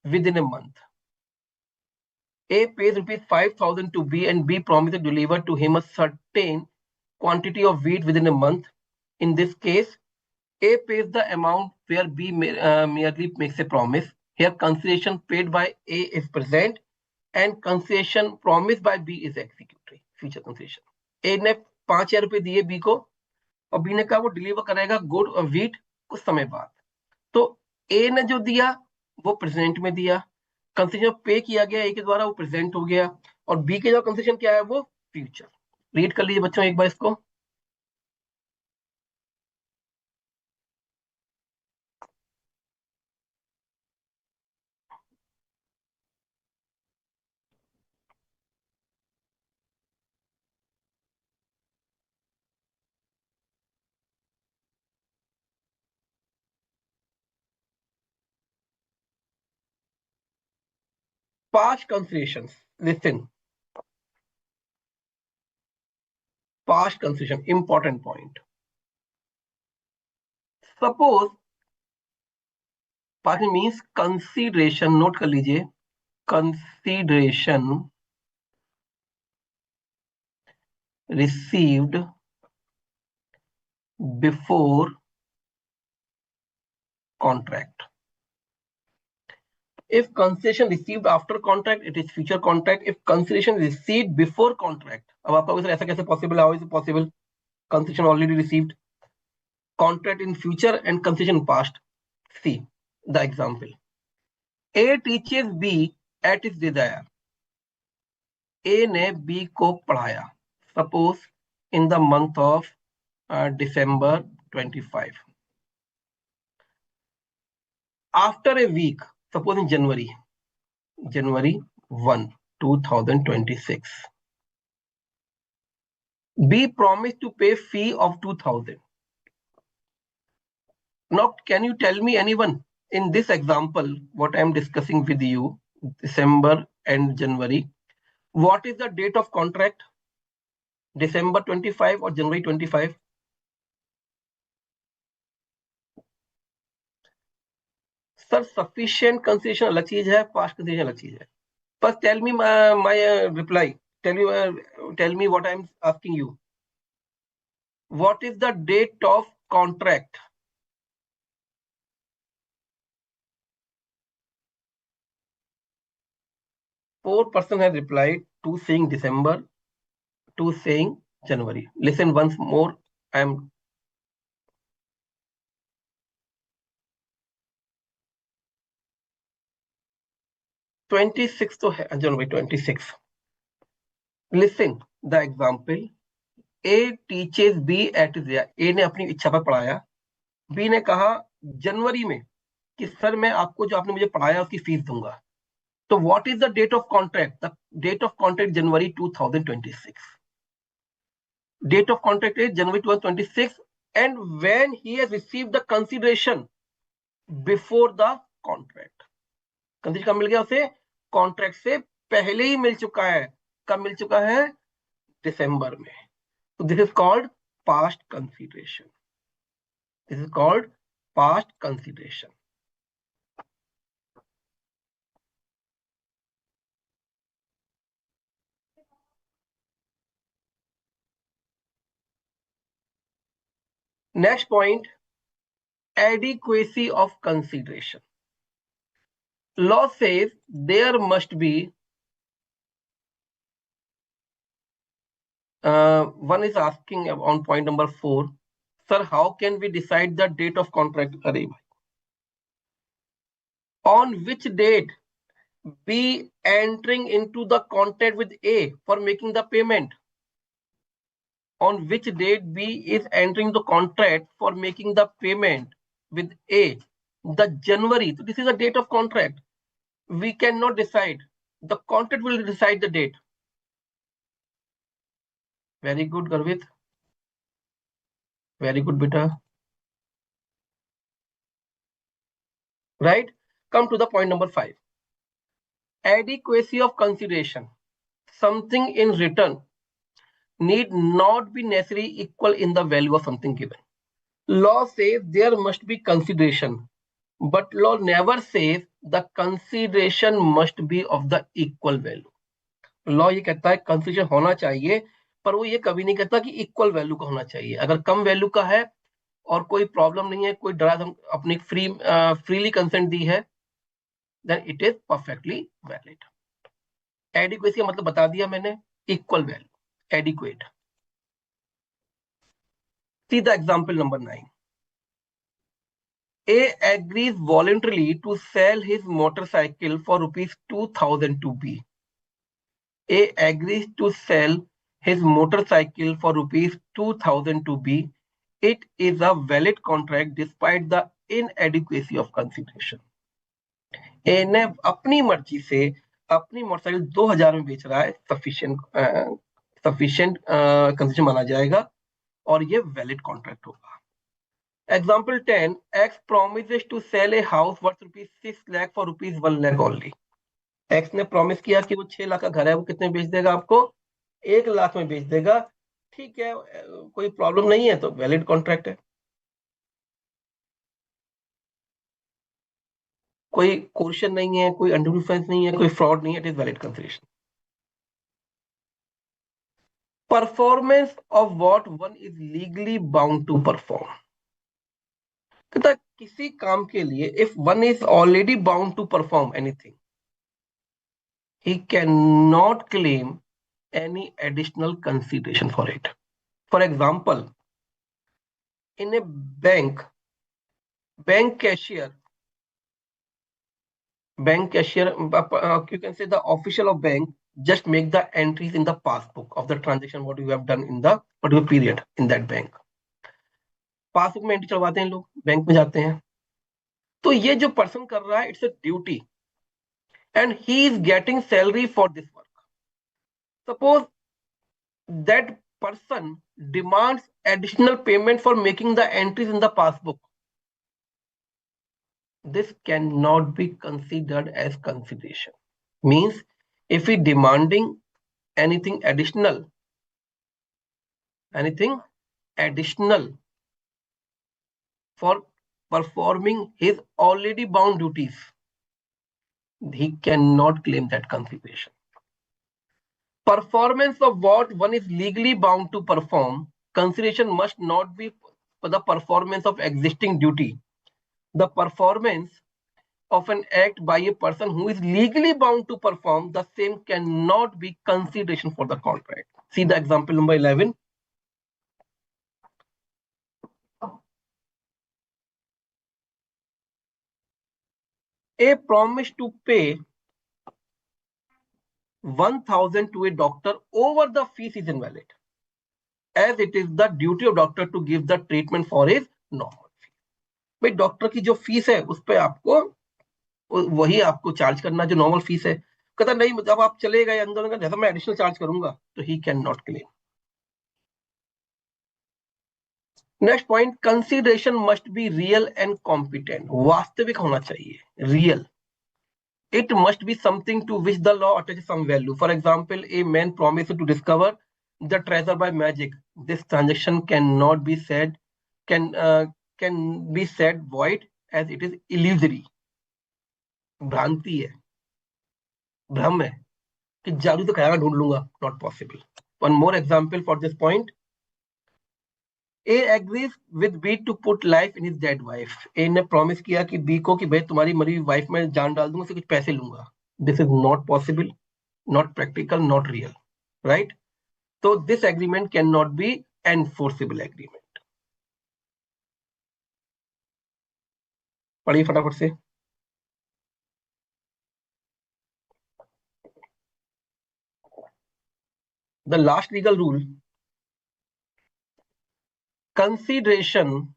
within a month. A pays rupees 5,000 to B and B promises to deliver to him a certain quantity of wheat within a month. In this case, A pays the amount where B merely makes a promise. Here, consideration paid by A is present and consideration promised by B is executory, future consideration. A ने 5,000 रुपए दिए B को और B ने कहा वो deliver करेगा good और व्हीट कुछ समय बाद. तो A ने जो दिया वो प्रेजेंट में दिया, कंसिडरेशन पे किया गया A के द्वारा, वो प्रेजेंट हो गया, और B के जो कंसिडरेशन क्या है वो फ्यूचर. रीड कर लीजिए बच्चों एक बार इसको. Past considerations. Listen. Past consideration, important point. Suppose past means consideration. Note कर लीजिए, consideration received before contract. If consideration received after contract, it is future contract. If consideration received before contract, अब आपका ऐसा कैसे possible? How is it possible? Consideration already received, contract in future and consideration past. See the example. A teaches B at his desire. A ने B को पढ़ाया. Suppose in the month of December 25. After a week, suppose in January 1, 2026, B promised to pay fee of 2,000. Now, can you tell me anyone in this example, what I am discussing with you, December and January, what is the date of contract? December 25 or January 25? Sir, sufficient consideration अलग चीज है, past consideration अलग चीज है. First, tell me my reply. Tell me what I am asking you. What is the date of contract? 4% has replied, 2 saying December, 2 saying January. Listen once more. I am 26 to January 26. Listen the example. A teaches B at his desire. A ने अपनी इच्छा पर पढ़ाया. B ने कहा जनवरी में कि sir मैं आपको जो आपने मुझे पढ़ाया उसकी फीस दूंगा. So what is the date of contract? The date of contract January 2026. Date of contract is January 2026, and when he has received the consideration before the contract. Consideration कब मिल गया उसे? कॉन्ट्रैक्ट से पहले ही मिल चुका है. कब मिल चुका है? दिसंबर में. So this is called past consideration. This is called past consideration. Next point, adequacy of consideration. Law says there must be One is asking on point number 4, sir, how can we decide the date of contract? On which date B entering into the contract with A for making the payment? On which date B is entering the contract for making the payment with A? The January. So this is a date of contract. We cannot decide. The contract will decide the date. Very good, Garvit. Very good, beta. Right? Come to the point number 5. Adequacy of consideration. Something in return need not be necessarily equal in the value of something given. Law says there must be consideration, but law never says the consideration must be of the equal value. Law ये कहता है consideration होना चाहिए, पर वो ये कभी नहीं कहता कि इक्वल वैल्यू का होना चाहिए. अगर कम वैल्यू का है और कोई प्रॉब्लम नहीं है, कोई डरा अपनी फ्रीली कंसेंट दी है, then it is perfectly valid. Adequacy का मतलब बता दिया मैंने, equal value, adequate. See the example number 9. A agrees voluntarily to sell his motorcycle for rupees 2000 to B. A agrees to sell his motorcycle for rupees 2000 to B. It is a valid contract despite the inadequacy of consideration. A ने अपनी मर्जी से अपनी motorcycle 2000 में बेच रहा है, sufficient consideration माना जाएगा और ये वैलिड कॉन्ट्रैक्ट होगा. Example 10, X promises to sell a house worth rupees 6 lakh for rupees 1 lakh only. X ने प्रॉमिस किया कि वो 6 लाख का घर है, वो कितने बेच देगा आपको? 1 लाख में बेच देगा. ठीक है, कोई प्रॉब्लम नहीं है, तो वैलिड कॉन्ट्रैक्ट है. कोई कोर्शन नहीं है, कोई अंडर इन्फ्लुएंस नहीं है, कोई फ्रॉड नहीं है, it is valid consideration. Performance of what one is legally bound to perform. कहता किसी काम के लिए if one is already bound to perform anything, he cannot claim any additional consideration for it. For example, in a bank cashier, you can say the official of bank just make the entries in the passbook of the transaction what you have done in the particular period in that bank. Passbook में entry चलवाते हैं लोग, bank में जाते हैं. तो ये जो person कर रहा है, it's a duty and he is getting salary for this work. Suppose that person demands additional payment for making the entries in the passbook. This cannot be considered as consideration. Means if we demanding anything additional for performing his already bound duties, he cannot claim that consideration. Performance of what one is legally bound to perform, consideration must not be for the performance of existing duty. The performance of an act by a person who is legally bound to perform the same cannot be consideration for the contract. See the example number 11. A promise to pay 1000 to a doctor over the fees is invalid, as it is the duty of doctor to give the treatment for his normal fee. भाई doctor की जो fees है उस पर आपको वही आपको charge करना जो नॉर्मल फीस है. कहता नहीं, जब आप चले गए अंदर जैसा मैं एडिशनल चार्ज करूंगा, तो ही can not claim. Next point, consideration must be real and competent. वास्तविक होना चाहिए, real. It must be something to which the law attaches some value. For example, a man promises to discover the treasure by magic. This transaction cannot be said can be said void as it is illusory. भ्रांति है, भ्रम है कि जादू तो कहेगा ढूंढ लूंगा. Not possible. One more example for this point. A agrees with B to put life in his dead wife. A ने promise किया कि B को कि भाई तुम्हारी मरी हुई वाइफ में जान डाल दूंगा, उससे कुछ पैसे लूंगा. This is not possible, not practical, not real, right? So this agreement cannot be enforceable agreement. पढ़िए फटाफट से. The last legal rule, consideration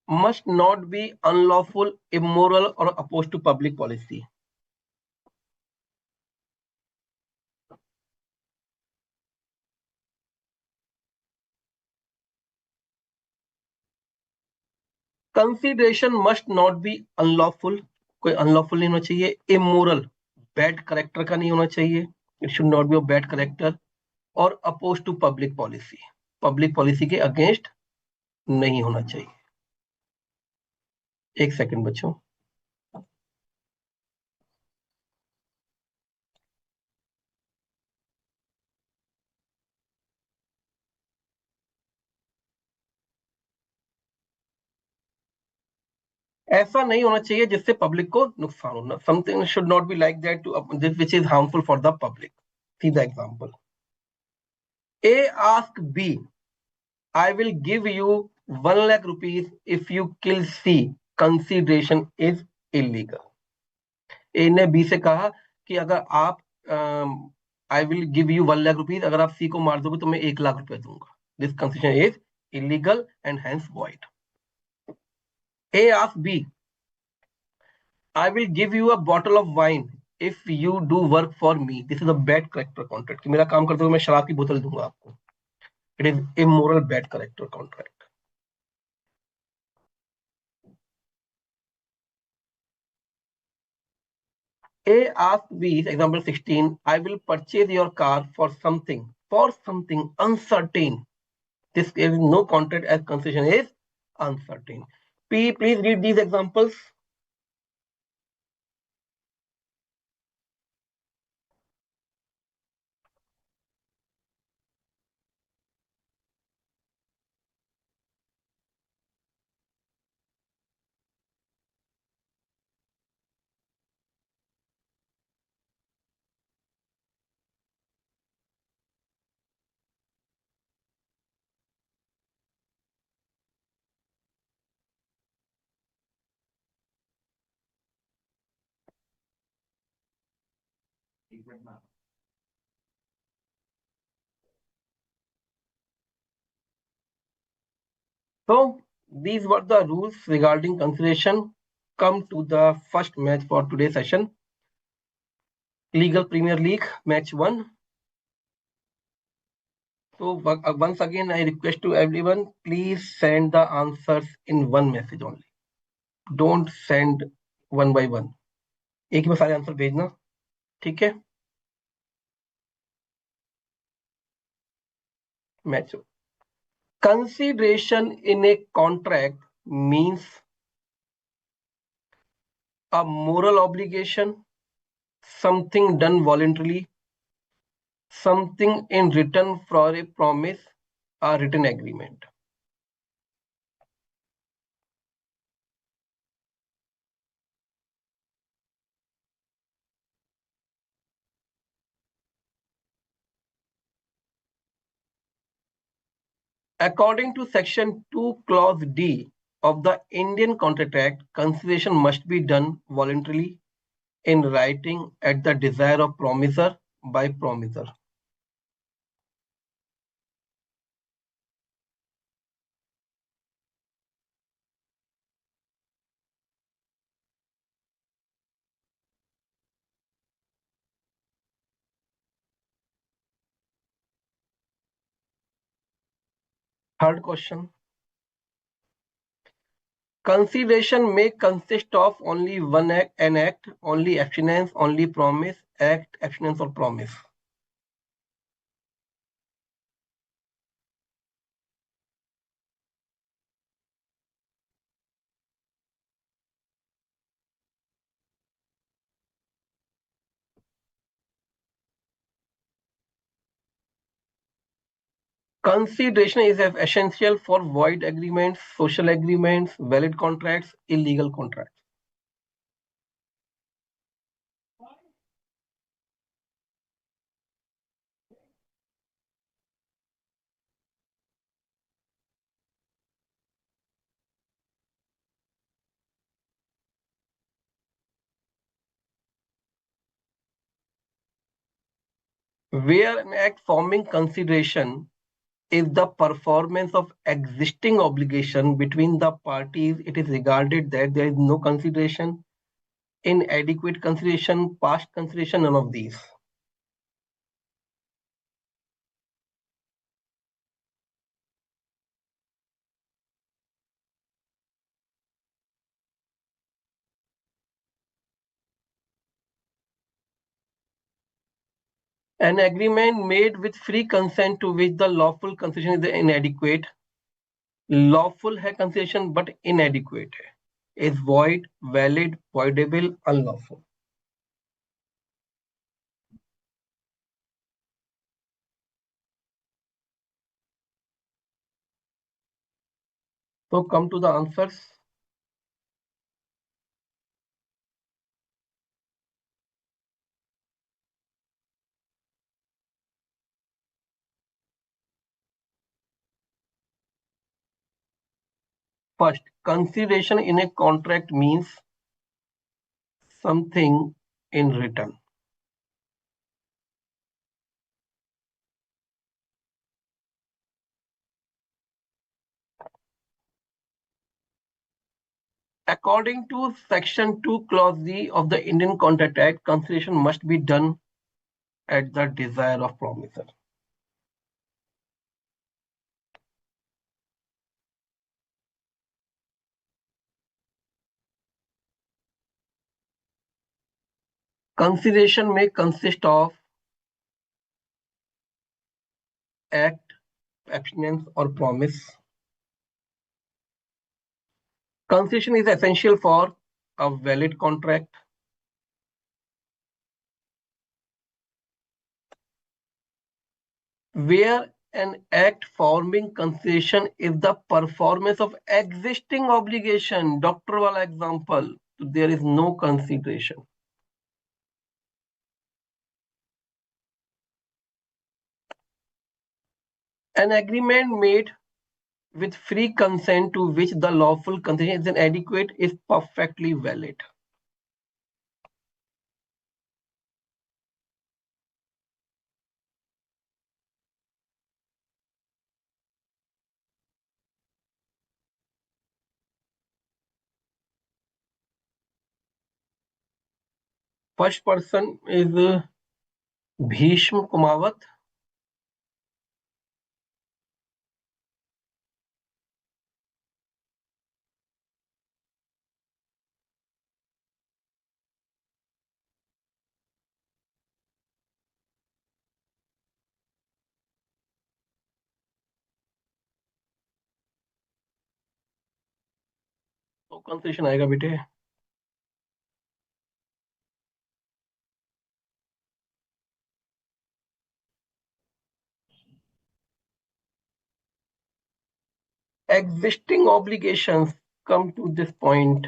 must not be unlawful, immoral, or opposed to public policy. Consideration must not be unlawful, कोई unlawful नहीं होना चाहिए. Immoral, bad character का नहीं होना चाहिए. It should not be of bad character. और opposed to public policy, public policy के against नहीं होना चाहिए. एक सेकंड बच्चों. ऐसा नहीं होना चाहिए जिससे पब्लिक को नुकसान हो. Something should not be like that to which is harmful for the public. See the example. A ask B, I will give you 1 lakh rupees if you kill C. Consideration is illegal. A ने B से कहा कि अगर आप I will give you 1 lakh rupees, अगर आप C को मार दोगे तो मैं 1 लाख रुपए दूंगा. This consideration is illegal and hence void. A asks B, I will give you a bottle of wine if you do work for me. This is a bad character contract. कि मेरा काम करते हुए मैं शराब की बोतल दूंगा आपको. It is immoral, bad character contract. A asks B, example 16, I will purchase your car for something uncertain. This is no contract as concession is uncertain. P, please read these examples. So these were the rules regarding consideration. Come to the first match for today's session. Legal Premier League match 1. So once again, I request to everyone, please send the answers in one message only. Don't send one by one. एक ही में सारे answer भेजना. ठीक है. Match. Consideration in a contract means a moral obligation, something done voluntarily, something in return for a promise, a written agreement. According to Section 2, Clause D of the Indian Contract Act, consideration must be done voluntarily in writing at the desire of promisor by promisor. Third question. Consideration may consist of only an act, only abstinence, only promise, act, abstinence, or promise. Consideration is essential for void agreements, social agreements, valid contracts, illegal contracts. Where an act forming consideration is the performance of existing obligation between the parties, it is regarded that there is no consideration, inadequate consideration, past consideration, none of these. An agreement made with free consent to which the lawful consideration is inadequate. Lawful है consideration but inadequate है. Is void, valid, voidable, unlawful. So come to the answers. First, consideration in a contract means something in return. According to Section 2, Clause Z of the Indian Contract Act, consideration must be done at the desire of promisor. Consideration may consist of act, abstinence, or promise. Consideration is essential for a valid contract. Where an act forming consideration is the performance of existing obligation. Doctor wala example. There is no consideration. An agreement made with free consent to which the lawful consideration is inadequate is perfectly valid. First person is Bhishma Kumawat. तो concession आएगा बेटे. Existing obligations come to this point.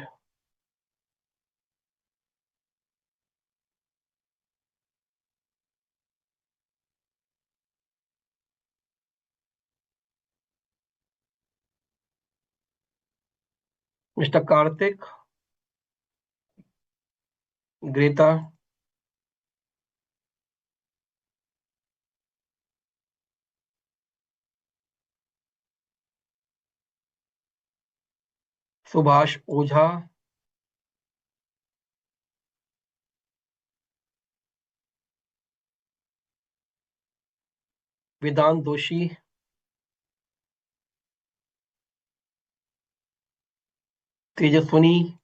Mr. Karthik, Greta, Subhash Ojha, Vedant Doshi, Tejaswini,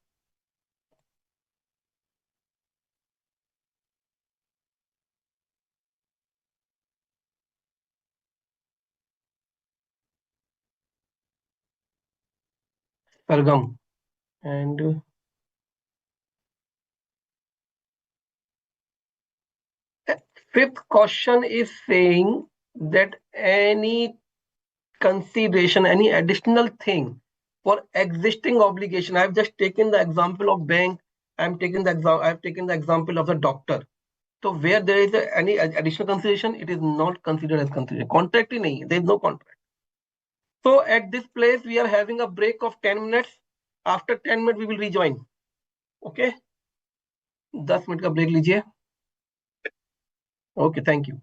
Sargam. And fifth question is saying that any consideration, any additional thing for existing obligation. I've just taken the example of bank. I've taken the example of the doctor. So where there is any additional consideration, it is not considered as consideration. Contract ही नहीं, there is no contract. So at this place, we are having a break of 10 minutes. After 10 minutes, we will rejoin. Okay? 10 minute का break लीजिए. Okay, thank you.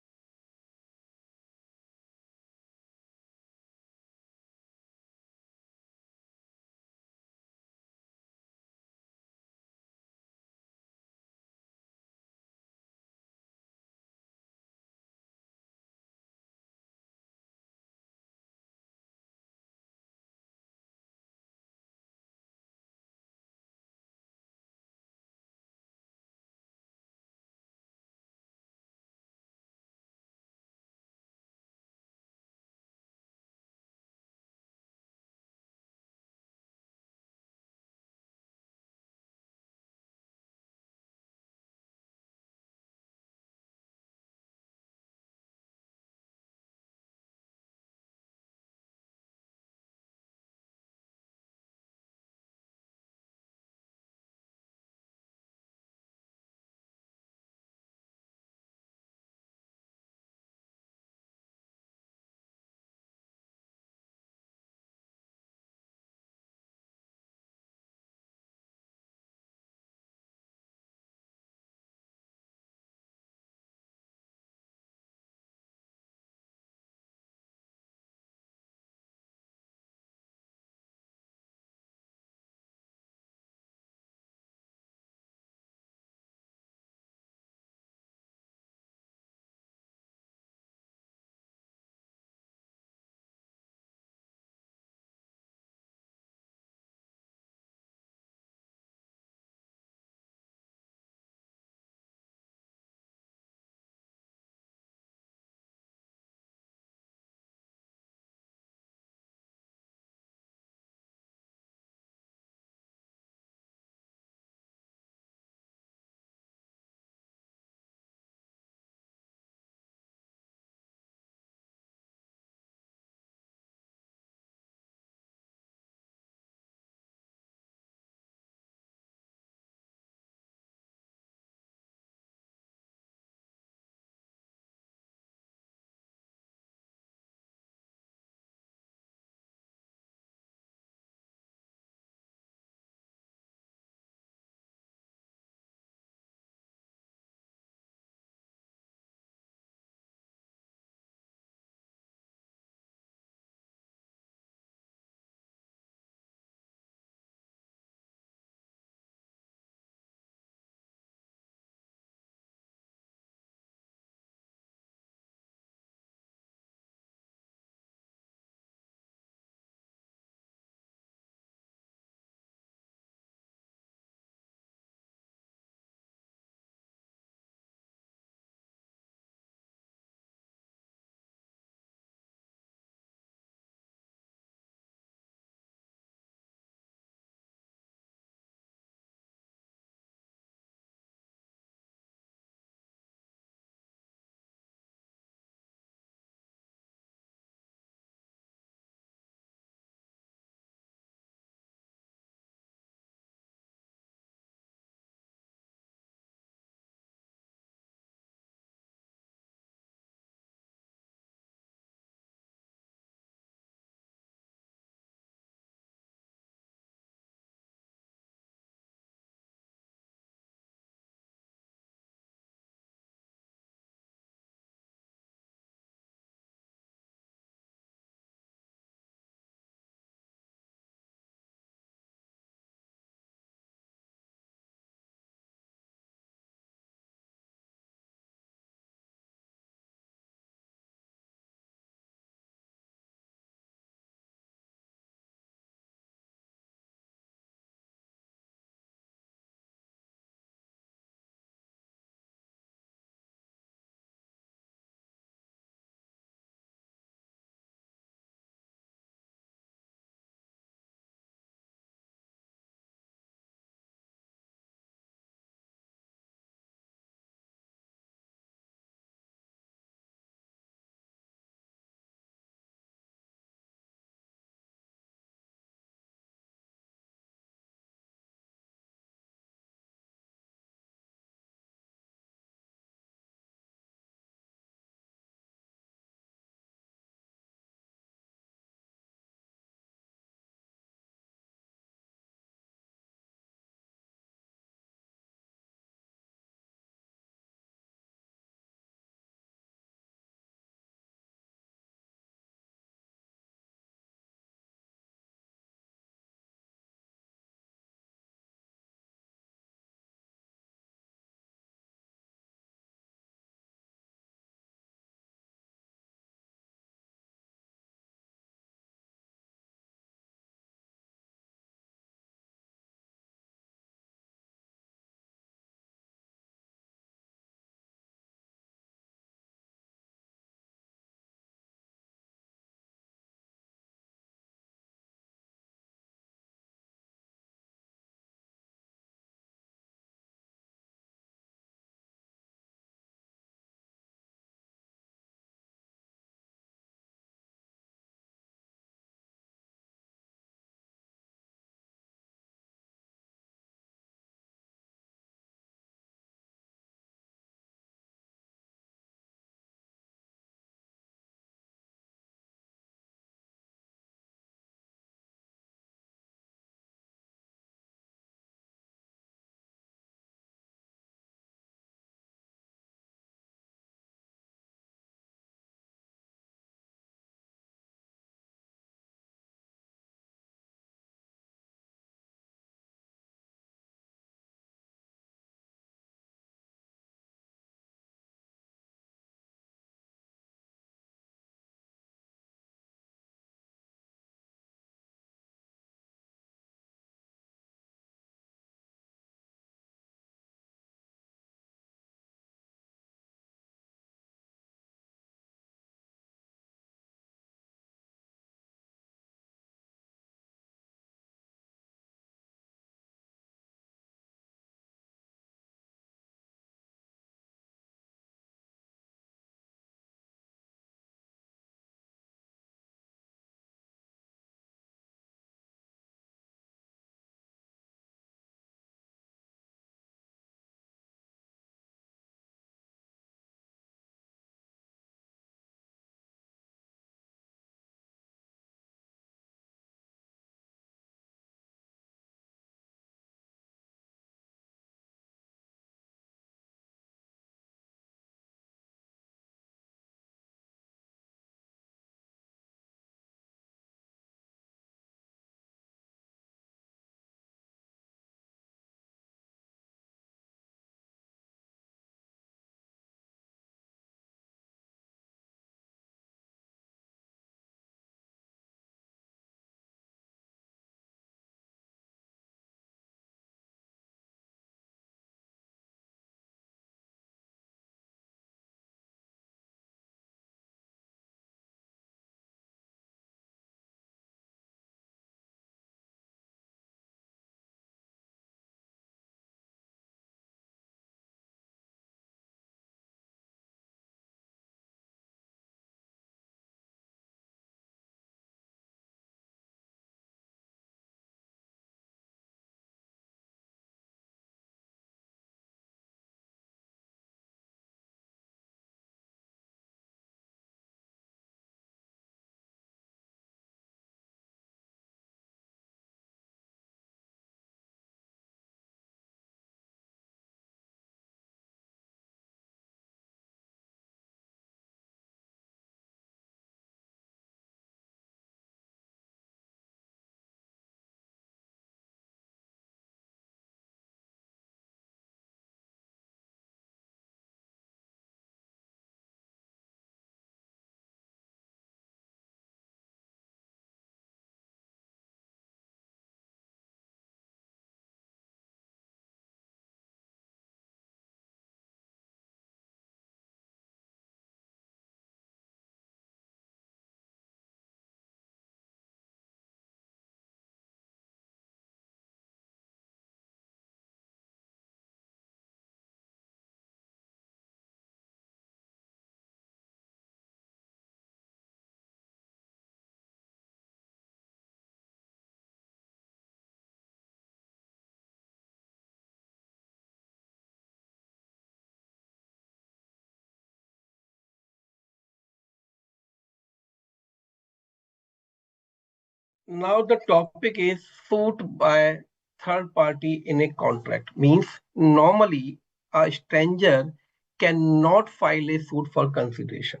Now the topic is suit by third party in a contract. Means normally a stranger cannot file a suit for consideration.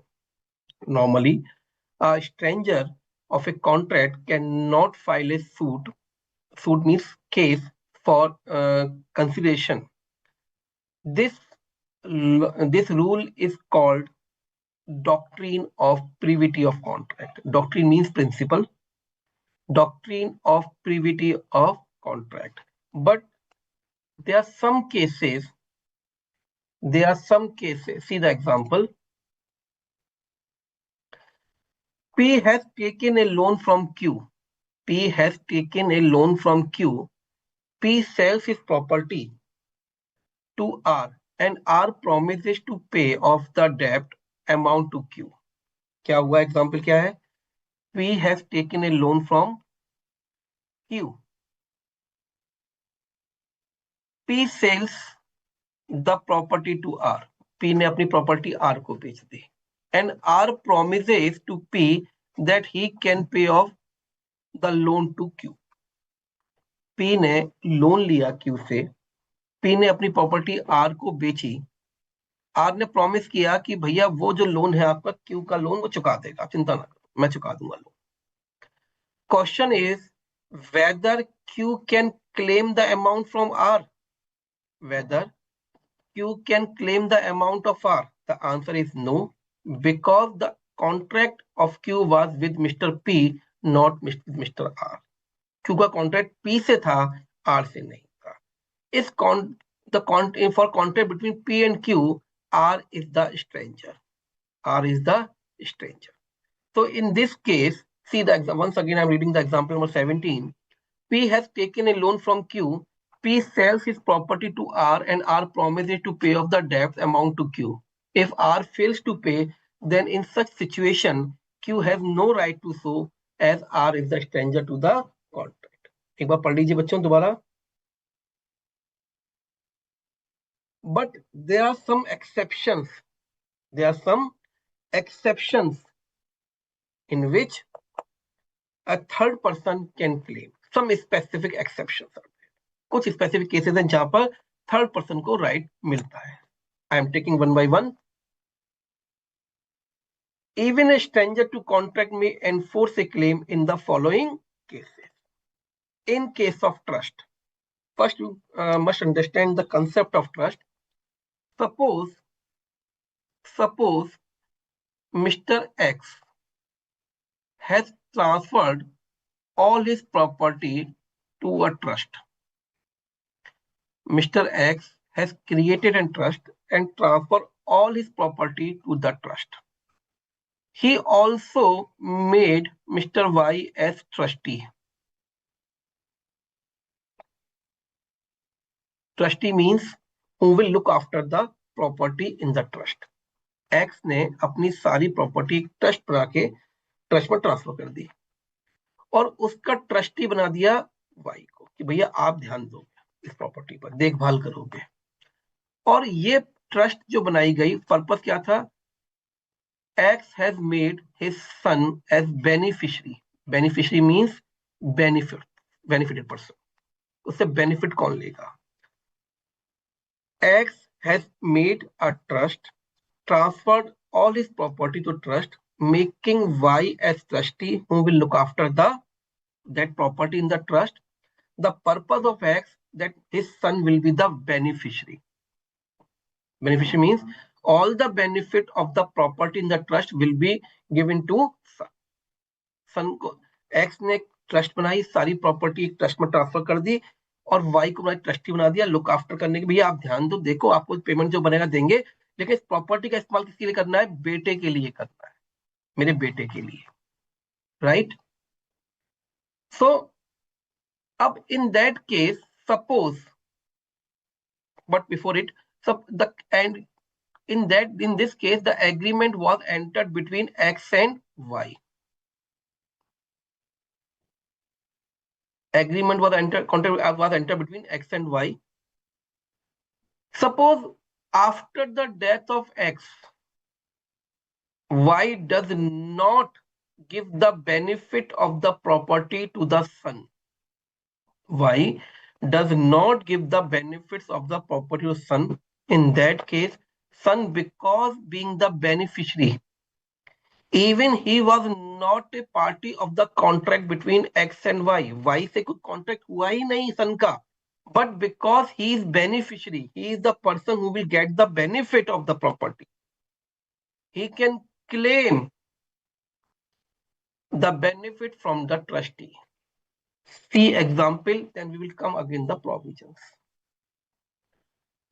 Normally a stranger of a contract cannot file a suit. Suit means case for consideration. This this rule is called doctrine of privity of contract. Doctrine means principle. Doctrine of privity of contract. But there are some cases. See the example. P has taken a loan from Q. P has taken a loan from Q. P sells his property to R and R promises to pay off the debt amount to Q. क्या हुआ example क्या है? P has taken a loan from Q. P sells the property to R. P ने अपनी property R को बेच दी. And R promises to P that he can pay off the loan to Q. P ने loan लिया Q से. P ने अपनी property R को बेची. R ने प्रॉमिस किया कि भैया वो जो लोन है आपका Q का लोन वो चुका देगा, चिंता ना करो, मैं चुका दूंगा loan. Question is whether Q can claim the amount from R. Whether Q can claim the amount of R. The answer is no, because the contract of Q was with Mr. P, not with Mr. R. Q का contract P से था, R से नहीं था. इस for contract between P and Q, R is the stranger. R is the stranger. So in this case, see the example. Once again, I'm reading the example number 17. P has taken a loan from Q. P sells his property to R and R promises to pay off the debt amount to Q. If R fails to pay, then in such situation, Q has no right to sue as R is the stranger to the contract. एक बार पढ़ लीजिए बच्चों दोबारा. But there are some exceptions. There are some exceptions in which a third person can claim. Some specific exceptions are there. कुछ specific cases हैं जहां पर third person को right मिलता है. I am taking one by one. Even a stranger to contract may enforce a claim in the following cases. In case of trust, first you must understand the concept of trust. Suppose Mr. X has transferred all his property to a trust. Mr. X has created a trust and transferred all his property to the trust. He also made Mr. Y as trustee. Trustee means who will look after the property in the trust. X ने अपनी सारी property trust बना के trust में transfer कर दी और उसका trustee बना दिया Y को कि भैया आप ध्यान दोगे इस प्रॉपर्टी पर, देखभाल करोगे. और ये ट्रस्ट जो बनाई गई, पर्पस क्या था? X has made his son as beneficiary. Beneficiary means benefited person. उससे बेनिफिट कौन लेगा? X has made a trust, transferred all his property to trust, making Y as trustee who will look after that property in the trust. The purpose of X that his son will be the beneficiary. Beneficiary means all the benefit of the property in the trust will be given to son. Son को X ने trust बनाई, सारी property एक trust में transfer कर दी और Y को trustee बना दिया लुक आफ्टर करने के. भैया आप ध्यान दो, देखो आपको पेमेंट जो बनेगा देंगे, लेकिन इस प्रॉपर्टी का इस्तेमाल किसके लिए करना है? बेटे के लिए करना है, मेरे बेटे के लिए, राइट? सो अब in that case suppose, but before it, the and in this case the agreement was entered between X and Y. Agreement was entered between X and Y. Suppose after the death of X, Y does not give the benefit of the property to the son. Why does not give the benefits of the property to son? In that case, son, because being the beneficiary, even he was not a party of the contract between X and Y. Y से कोई contract हुआ ही नहीं son का. But because he is beneficiary, he is the person who will get the benefit of the property. He can claim the benefit from the trustee. See example, then we will come again the provisions.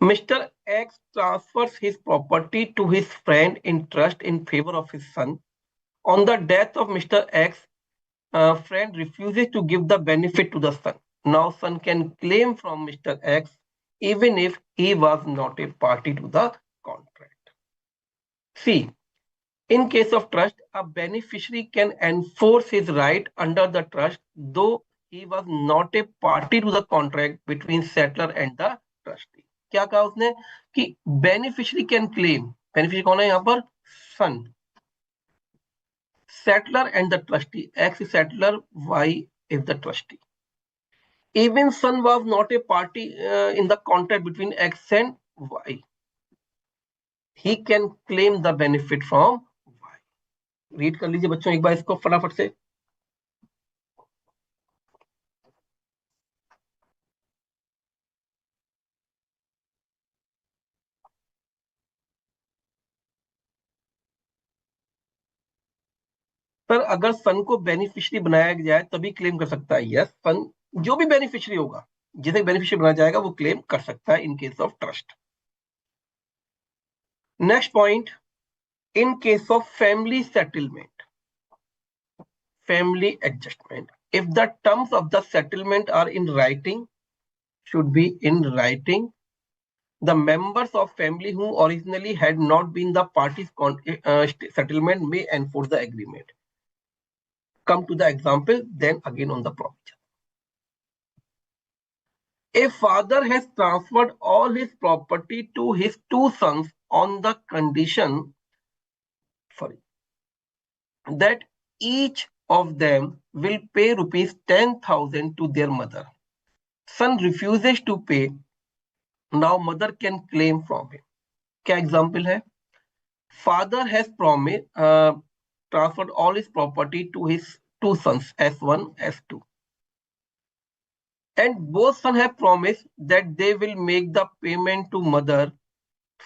Mr. X transfers his property to his friend in trust in favor of his son. On the death of Mr. X, friend refuses to give the benefit to the son. Now son can claim from Mr. X even if he was not a party to the contract. C. In case of trust, a beneficiary can enforce his right under the trust though he was not a party to the contract between settler and the trustee. क्या कहा उसने कि beneficiary can claim. Beneficiary कौन है यहाँ पर? सन. Settler and the trustee. X is settler, Y is the trustee. Even son was not a party in the contract between X and Y. He can claim the benefit from Y. Read कर लीजिए बच्चों एक बार इसको फटाफट से. Sir अगर सन को beneficiary बनाया जाए तभी क्लेम कर सकता है. यस, सन जो भी बेनिफिशियरी होगा, जिसे बेनिफिशियरी बनाया जाएगा वो क्लेम कर सकता है इन case of trust. Next point, in case of family settlement, family adjustment, if the terms of the settlement are in writing, should be in writing, the members of family who originally had not been the parties settlement may enforce the agreement. Come to the example, then again on the provision. A father has transferred all his property to his two sons on the condition, that each of them will pay rupees 10,000 to their mother. Son refuses to pay. Now mother can claim from him. क्या example है? Father has transferred all his property to his two sons, S1, S2. And both sons have promised that they will make the payment to mother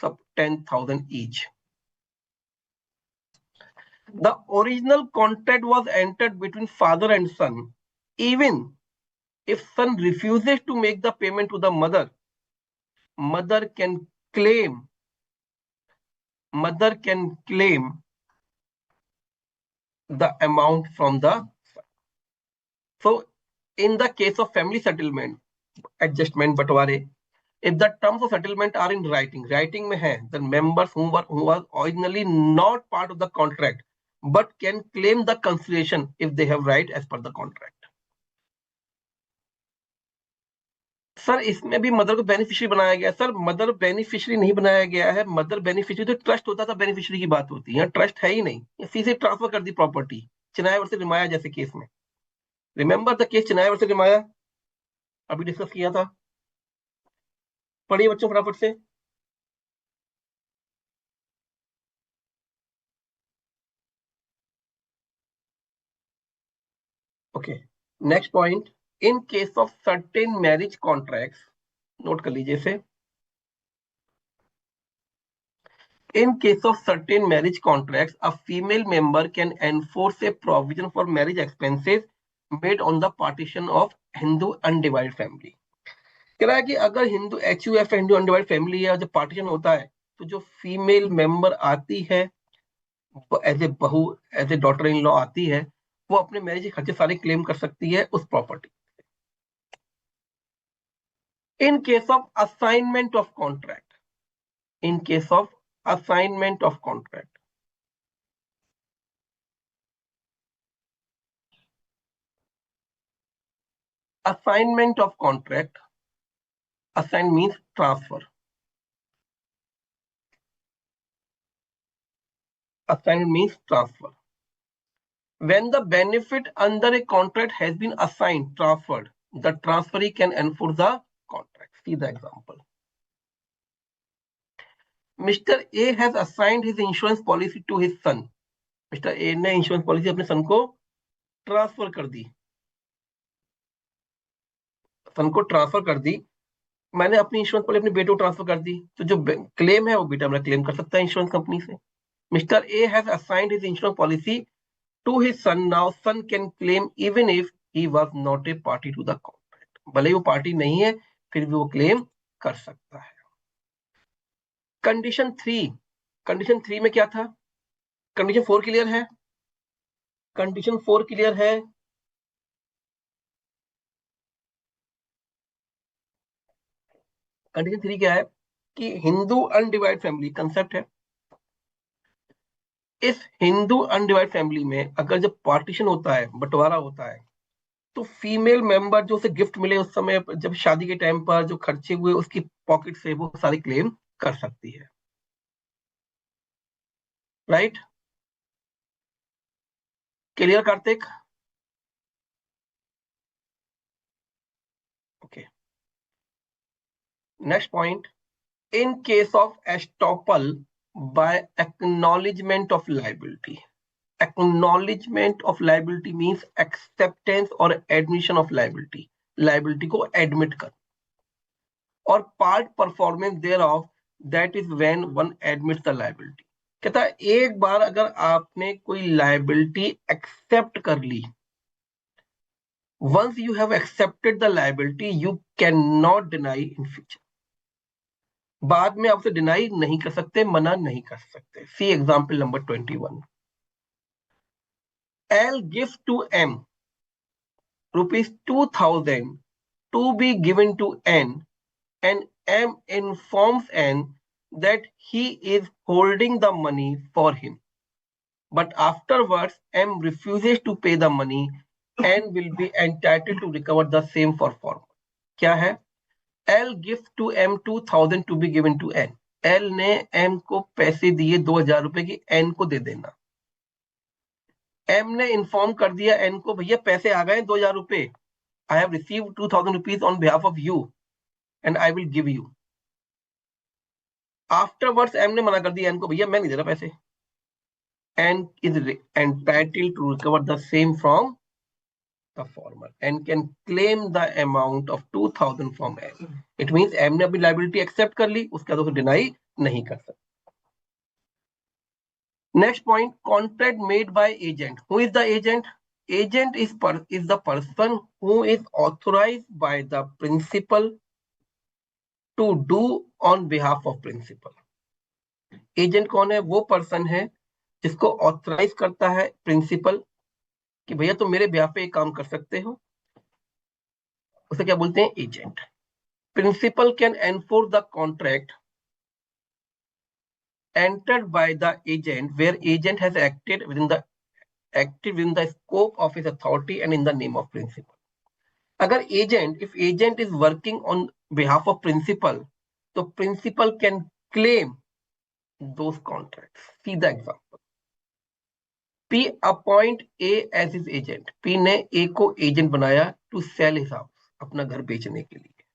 sub 10,000 each. The original contract was entered between father and son. Even if son refuses to make the payment to the mother, mother can claim the amount from the son. So in the case of family settlement, adjustment, बंटवारे, if the terms of settlement are in writing में है, the members who was originally not part of the contract but can claim the consideration if they have right as per the contract. Sir इसमें भी mother को beneficiary बनाया गया. Sir mother beneficiary नहीं बनाया गया है. मदर बेनिफिशियरी तो ट्रस्ट होता था, बेनिफिशियरी की बात होती है. ट्रस्ट है ही नहीं, सीधे ट्रांसफर कर दी प्रॉपर्टी. चिनाई वर्सेस रिमाया जैसे केस में, रिमेंबर द केस चिनाई वर्सेस रिमाया, अभी डिस्कस किया था. पढ़िए बच्चों फटाफट से. Okay, next point, in case of certain marriage contracts, note कर लीजिए इसे. In case of certain marriage contracts, a female member can enforce a provision for marriage expenses made on the partition of Hindu undivided family. कह रहा है कि अगर Hindu HUF Hindu undivided family है, जब पार्टीशन होता है तो जो फीमेल मेंबर आती है एज ए बहू, as a daughter in law आती है, वो अपने मैरिज के खर्चे सारे क्लेम कर सकती है उस property. In case of assignment of contract, in case of assignment of contract, assignment of contract, assign means transfer, assign means transfer. When the benefit under a contract has been assigned, transferred, the transferee can enforce the contract. See the example. Mr. A has assigned his insurance policy to his son. Mr. A ने insurance policy अपने सन को transfer कर दी. सन को transfer कर दी. मैंने अपनी insurance policy अपने बेटे को ट्रांसफर कर दी, तो जो क्लेम है वो बेटा मेरा क्लेम कर सकता है इंश्योरेंस कंपनी से. Mister A has assigned his insurance policy to his son. Now son can claim even if he was not a party to the contract. भले ही वो पार्टी नहीं है, फिर भी वो क्लेम कर सकता है. कंडीशन 3. कंडीशन 3 में क्या था? कंडीशन 4 क्लियर है? कंडीशन 4 क्लियर है? कंडीशन 3 क्या है कि हिंदू अनडिवाइड फैमिली कंसेप्ट है. इस हिंदू अनडिवाइड फैमिली में अगर जब पार्टीशन होता है, बंटवारा होता है, तो फीमेल मेंबर जो उसे गिफ्ट मिले उस समय जब शादी के टाइम पर जो खर्चे हुए उसकी पॉकेट से वो सारी क्लेम कर सकती है. Right? Clear Karthik? Okay. Next point. In case of estoppel by acknowledgement of liability. Acknowledgement of liability means acceptance और एडमिशन ऑफ लाइबिलिटी. लाइबिलिटी को एडमिट कर. और part performance thereof, that is when one admits the liability. कहता है एक बार अगर आपने कोई लाइबिलिटी एक्सेप्ट कर ली, once you have accepted the liability you cannot deny in future. बाद में आपसे डिनाई नहीं कर सकते, मना नहीं कर सकते. सी example number 21. L gives to M rupees 2000 to be given to N, and M informs N that he is holding the money for him. But afterwards, M refuses to pay the money and will be entitled to recover the same for form. क्या है? L gives to M 2000 to be given to N. L ने M को पैसे दिए 2000 रुपए की, N को दे देना. M ने इन्फॉर्म कर दिया N को, भैया पैसे आ गए 2000 रुपए. I have received 2000 rupees on behalf of you and I will give you. Afterwards, M ने मना कर दिया N को, भैया मैं नहीं दे रहा पैसे. N is entitled to recover the same from the former and can claim the amount of 2000 from M. It means M ने अपनी liability accept कर ली, उसके बाद उसे deny नहीं कर सकता. Next point, contract made by agent. Who is the agent? Agent is the person who is authorized by the principal to do on behalf of principal. Agent कौन है? वो person है जिसको ऑथराइज करता है प्रिंसिपल कि भैया तुम मेरे बिहाफ पे एक काम कर सकते हो. उसे क्या बोलते हैं? Agent. Principal can enforce the contract entered by the agent where agent has acted within the scope of his authority and in the name of principal. अगर if agent is working on behalf of principal, so principal can claim those contracts. See the example. P appoint A as his agent. P ने A को agent बनाया to sell his house, अपना घर बेचने के लिए.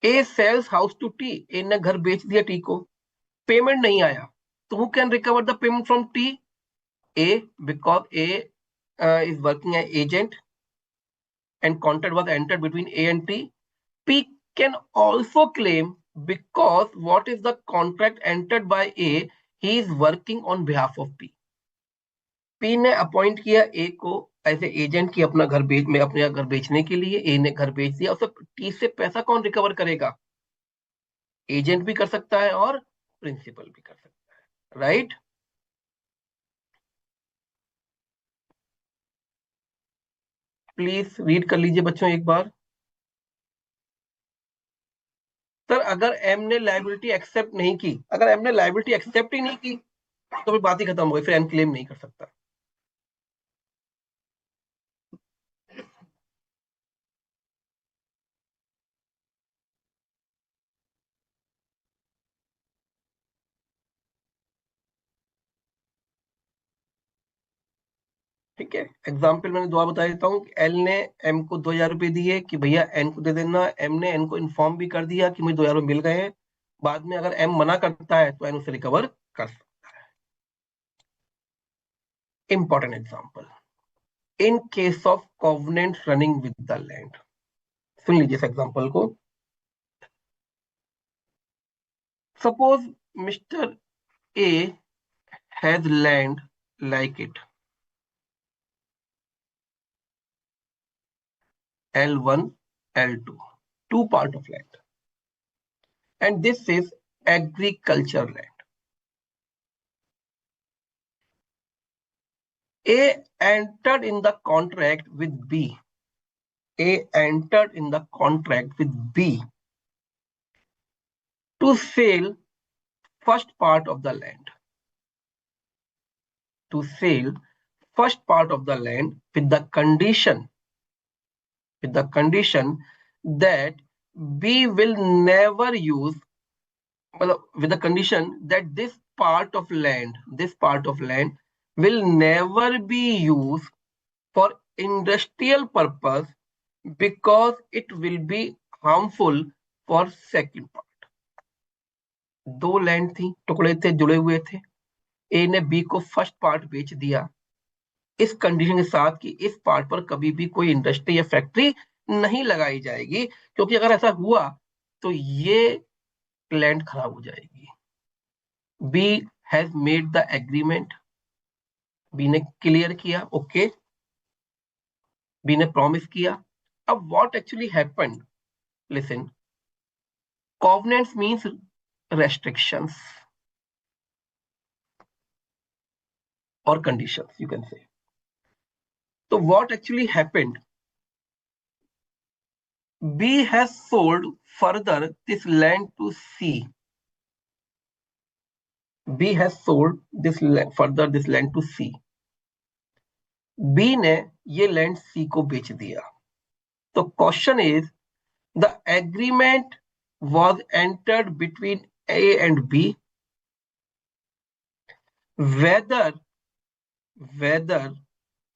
A sells house to T. A ने घर बेच दिया T को. पेमेंट नहीं आया, तो who can recover the payment from T? A, because A is working as agent and contract was entered between A and T. P can also claim because what is the contract entered by A? He is working on behalf of P. P ने appoint किया A को ऐसे agent की अपना घर अपने घर बेचने के लिए. A ने घर बेच दिया, उसे T से पैसा कौन रिकवर करेगा? एजेंट भी कर सकता है और प्रिंसिपल भी कर सकता है. राइट? प्लीज रीड कर लीजिए बच्चों एक बार. सर अगर एम ने लाइबिलिटी एक्सेप्ट नहीं की, अगर एम ने लाइबिलिटी एक्सेप्ट ही नहीं की तो फिर बात ही खत्म हो गई, फिर एम क्लेम नहीं कर सकता. ठीक है, एग्जाम्पल मैंने दो बता देता हूँ। एल ने एम को 2000 रुपये दिए कि भैया एन को दे देना। एम ने एन को इन्फॉर्म भी कर दिया कि मुझे 2000 रुपये मिल गए हैं। बाद में अगर एम मना करता है तो एन उसे रिकवर कर सकता है। Important example, in case of covenant running with the land. सुन लीजिए इस एग्जाम्पल को। Suppose mister A has land like it L1, L2, two part of land, and this is agriculture land. A entered in the contract with B. A entered in the contract with B to sell first part of the land. To sell first part of the land with the condition that B will never use, with the condition that this part of land will never be used for industrial purpose because it will be harmful for second part. दो land थी, टुकड़े थे, जुड़े हुए थे। ए ने B को first part बेच दिया इस कंडीशन के साथ कि इस पार्ट पर कभी भी कोई इंडस्ट्री या फैक्ट्री नहीं लगाई जाएगी, क्योंकि अगर ऐसा हुआ तो ये लैंड खराब हो जाएगी। B has made the agreement, B ने क्लियर किया, ओके, बी ने प्रॉमिस किया। अब what actually happened, listen, covenants means restrictions or conditions, you can say. So what actually happened, B has sold further this land to C. B has sold further this land to C. B ने ये land C को बेच दिया। तो question is, the agreement was entered between A and B, whether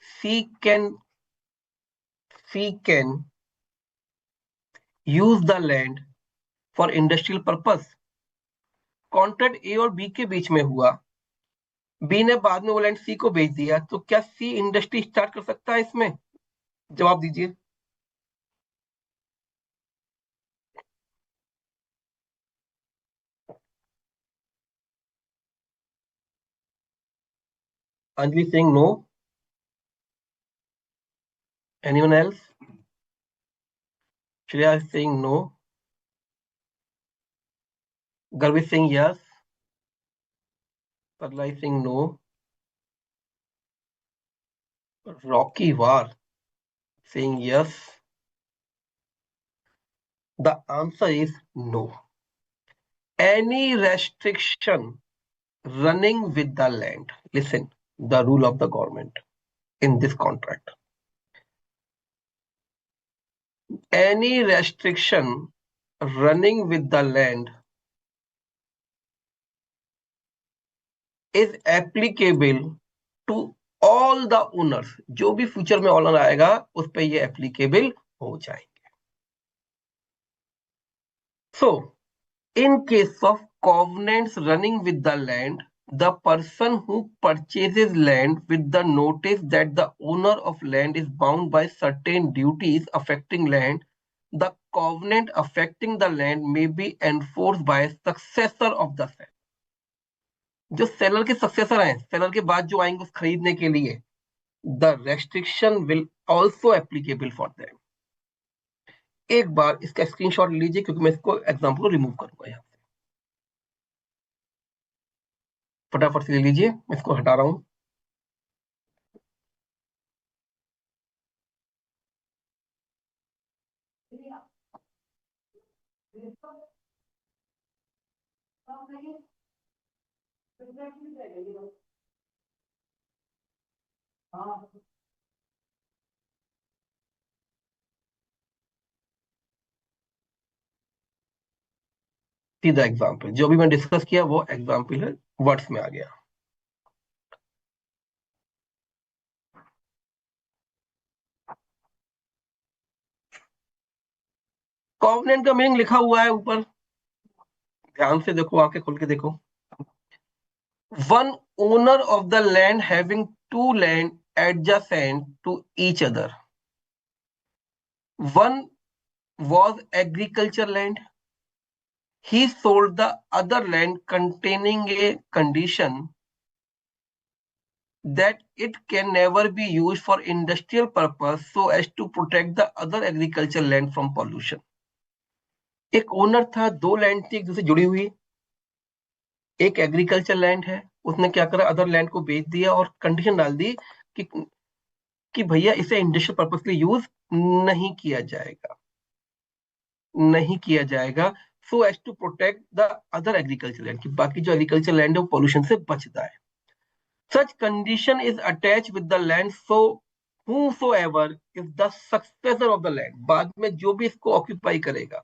C can use the land for industrial purpose। Contract A और B के बीच में हुआ, बी ने बाद में वो लैंड सी को बेच दिया, तो क्या सी इंडस्ट्री स्टार्ट कर सकता है इसमें? जवाब दीजिए। Anjali Singh no, anyone else? Shreya Singh no, Garvit Singh yes, Parlai Singh no, Rocky Var saying yes. The answer is no. Any restriction running with the land, listen, the rule of the government in this contract, any restriction running with the land is applicable to all the owners। जो भी future में owner आएगा उस पर ये applicable हो जाएंगे। So in case of covenants running with the land, the person who purchases land with the notice that the owner of land is bound by certain duties affecting land, the covenant affecting the land may be enforced by a successor of the seller। जो seller के successor हैं, seller के बाद जो आएंगे उस खरीदने के लिए, the restriction will also applicable for them. एक बार इसका स्क्रीनशॉट लीजिए क्योंकि मैं इसको एग्जाम्पल को रिमूव करूंगा। यहाँ फटाफट से ले लीजिए, मैं इसको हटा रहा हूं। सीधा एग्जाम्पल, जो भी मैं डिस्कस किया वो एग्जाम्पल है, वर्ड्स में आ गया। कॉवेनेंट का मीनिंग लिखा हुआ है ऊपर, ध्यान से देखो, आके खोल के देखो। One owner of the land having two land adjacent to each other. One was agriculture land. He sold the other land containing a condition that it can never be used for industrial purpose so as to protect the other agricultural land from pollution. एक owner था, दो land थी एक दूसरे जुड़ी हुई, एक agriculture land है, उसने क्या करा, अदर लैंड को बेच दिया और कंडीशन डाल दी कि भैया इसे इंडस्ट्रियल पर्पस के लिए यूज नहीं किया जाएगा, नहीं किया जाएगा, so as to protect the other agriculture land, कि बाकी जो एग्रीकल्चर लैंड है वो पोल्यूशन से बचता है। Such condition is attach with the land so whosoever is the successor of the land, बाद में जो भी इसको ऑक्यूपाई करेगा,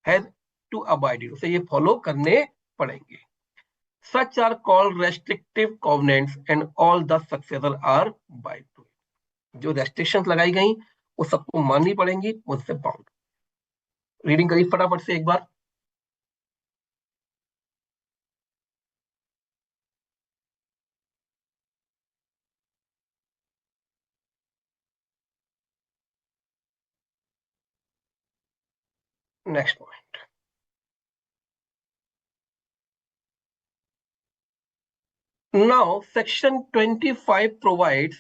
has to abide it, उसे ये फॉलो करने पड़ेंगे। Such are called restrictive covenants and all the successors are bound to it. जो रेस्ट्रिक्शंस लगाई गई वो सबको माननी पड़ेंगी, उससे बाउंड। रीडिंग करिए फटाफट से एक बार। Next point. Now, Section 25 provides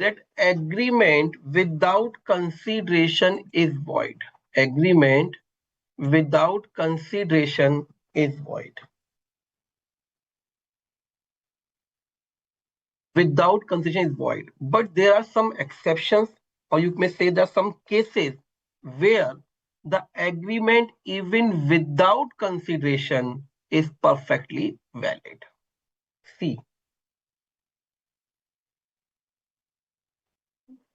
that agreement without consideration is void. Agreement without consideration is void. Without consideration is void. But there are some exceptions, or you may say there are some cases where the agreement, even without consideration, is perfectly valid. See,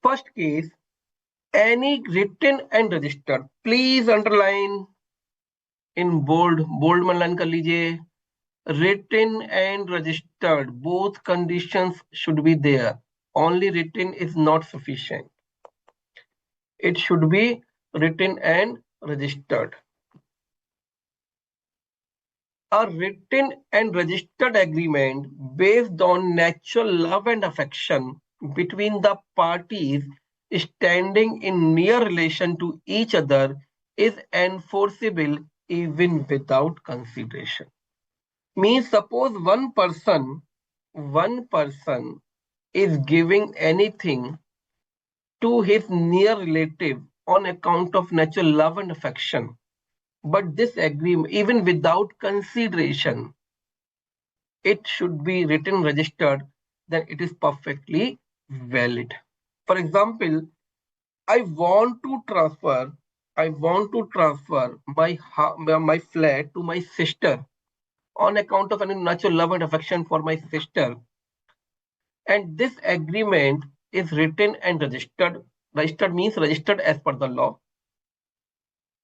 first case, any written and registered. Please underline in bold में underline कर लीजिए. Written and registered, both conditions should be there. Only written is not sufficient. It should be written and registered. A written and registered agreement based on natural love and affection between the parties standing in near relation to each other is enforceable even without consideration. Means suppose one person is giving anything to his near relative on account of natural love and affection, but this agreement, even without consideration, it should be written, registered, then it is perfectly valid. For example, I want to transfer my flat to my sister on account of any natural love and affection for my sister, and this agreement is written and registered. Registered means registered as per the law.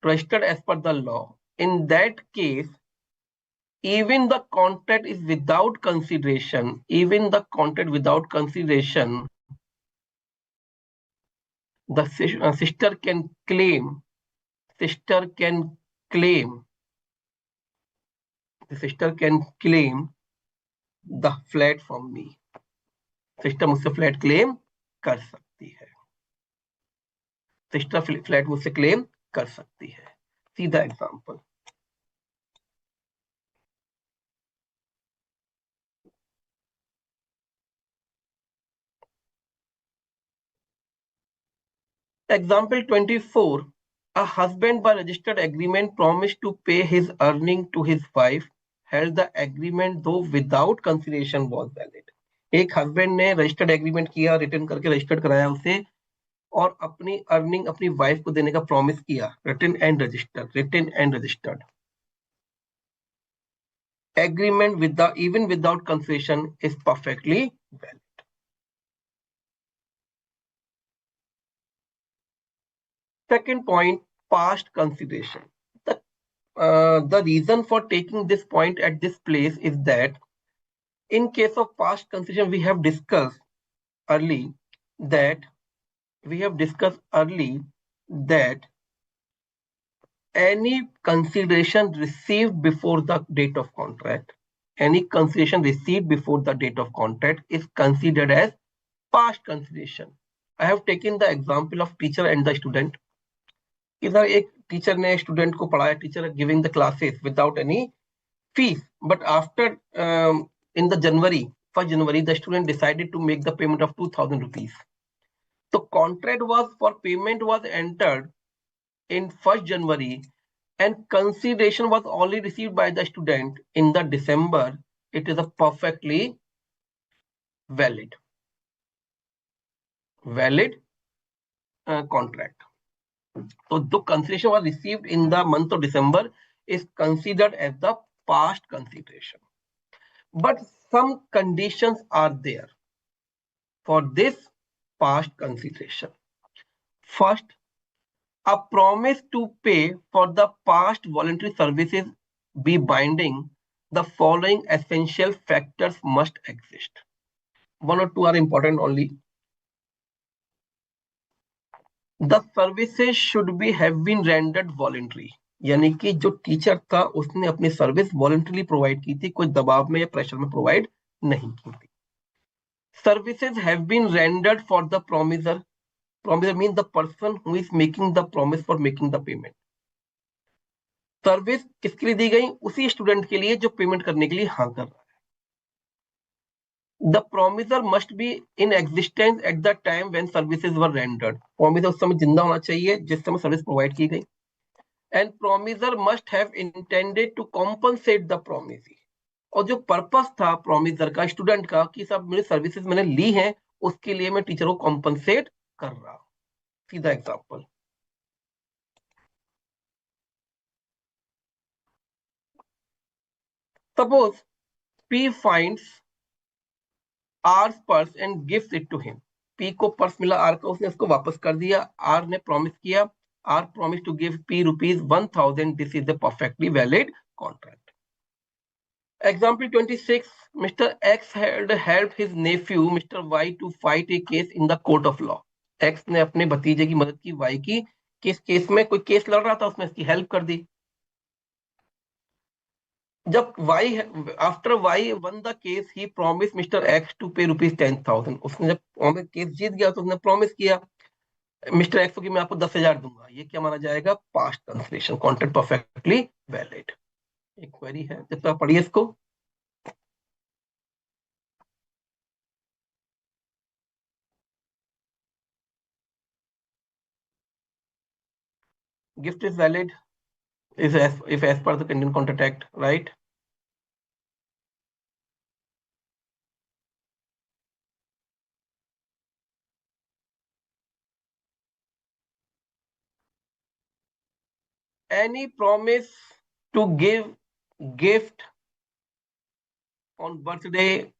Registered as per the law. In that case, even the contract is without consideration. Even the contract without consideration, the sister can claim. Sister can claim. The sister can claim the flat from me. Sister मुझसे flat claim कर सकती है, sister flat मुझसे claim कर सकती है। सीधा example, example 24, a husband by registered agreement promised to pay his earning to his wife, held the agreement though without consideration was valid. एक हस्बैंड ने रजिस्टर्ड एग्रीमेंट किया, रिटर्न करके रजिस्टर्ड कराया उसे, और अपनी अर्निंग अपनी वाइफ को देने का प्रॉमिस किया, written and registered. Agreement even without consideration is perfectly valid. Second point, past consideration. The reason for taking this point at this place is that in case of past consideration, we have discussed early that any consideration received before the date of contract, any consideration received before the date of contract is considered as past consideration. I have taken the example of teacher and the student. इधर एक teacher ने student को पढ़ाया, teacher giving the classes without any fees, but after in the January, 1st January, the student decided to make the payment of 2000 rupees. The contract was for payment was entered in 1st January and consideration was only received by the student in the December. It is a perfectly valid contract. So the consideration was received in the month of December is considered as the past consideration. But some conditions are there for this past consideration. First, a promise to pay for the past voluntary services be binding. The following essential factors must exist. One or two are important only. The services should be have been rendered voluntary. यानी कि जो teacher था उसने अपनी service voluntarily provide की थी, कोई दबाव में या प्रेशर में प्रोवाइड नहीं की थी. Services have been rendered for the promiser. Promiser means the person who is making the promise for making the payment. Service किसके लिए दी गई? उसी स्टूडेंट के लिए जो पेमेंट करने के लिए हाँ कर रहा है. The promiser must be in existence at the time when services were rendered. Promiser उस समय जिंदा होना चाहिए जिस समय सर्विस प्रोवाइड की गई. And promiser must have intended to compensate the promisee. और जो पर्पस था प्रोमिसर का स्टूडेंट का कि सब मेरी सर्विसेज मैंने ली हैं, उसके लिए मैं टीचर को कॉम्पनसेट कर रहा हूं. सीधा example. Suppose P finds R's purse and gives it to him. P को पर्स मिला R का, उसने उसको वापस कर दिया. R ने प्रॉमिस किया, R promised to give P rupees 1000. This is a perfectly valid contract. Example 26. Mr. X had helped his nephew Mr. Y to fight a case in the court of law. X ने अपने भतीजे की मदद की Y की, किस case में कोई केस लड़ रहा था, उसमें इसकी हेल्प कर दी. जब Y after Y won the case, he promised Mr. X to pay rupees 10,000. उसने जब केस जीत गया तो उसने प्रॉमिस किया मिस्टर एक्स को कि मैं आपको 10,000 दूंगा. ये क्या माना जाएगा? Past consideration. Contract perfectly valid. एक क्वेरी है, जब आप पढ़िए इसको. Gift is valid if as per the Indian Contract Act, right? Any promise to give gift on birthday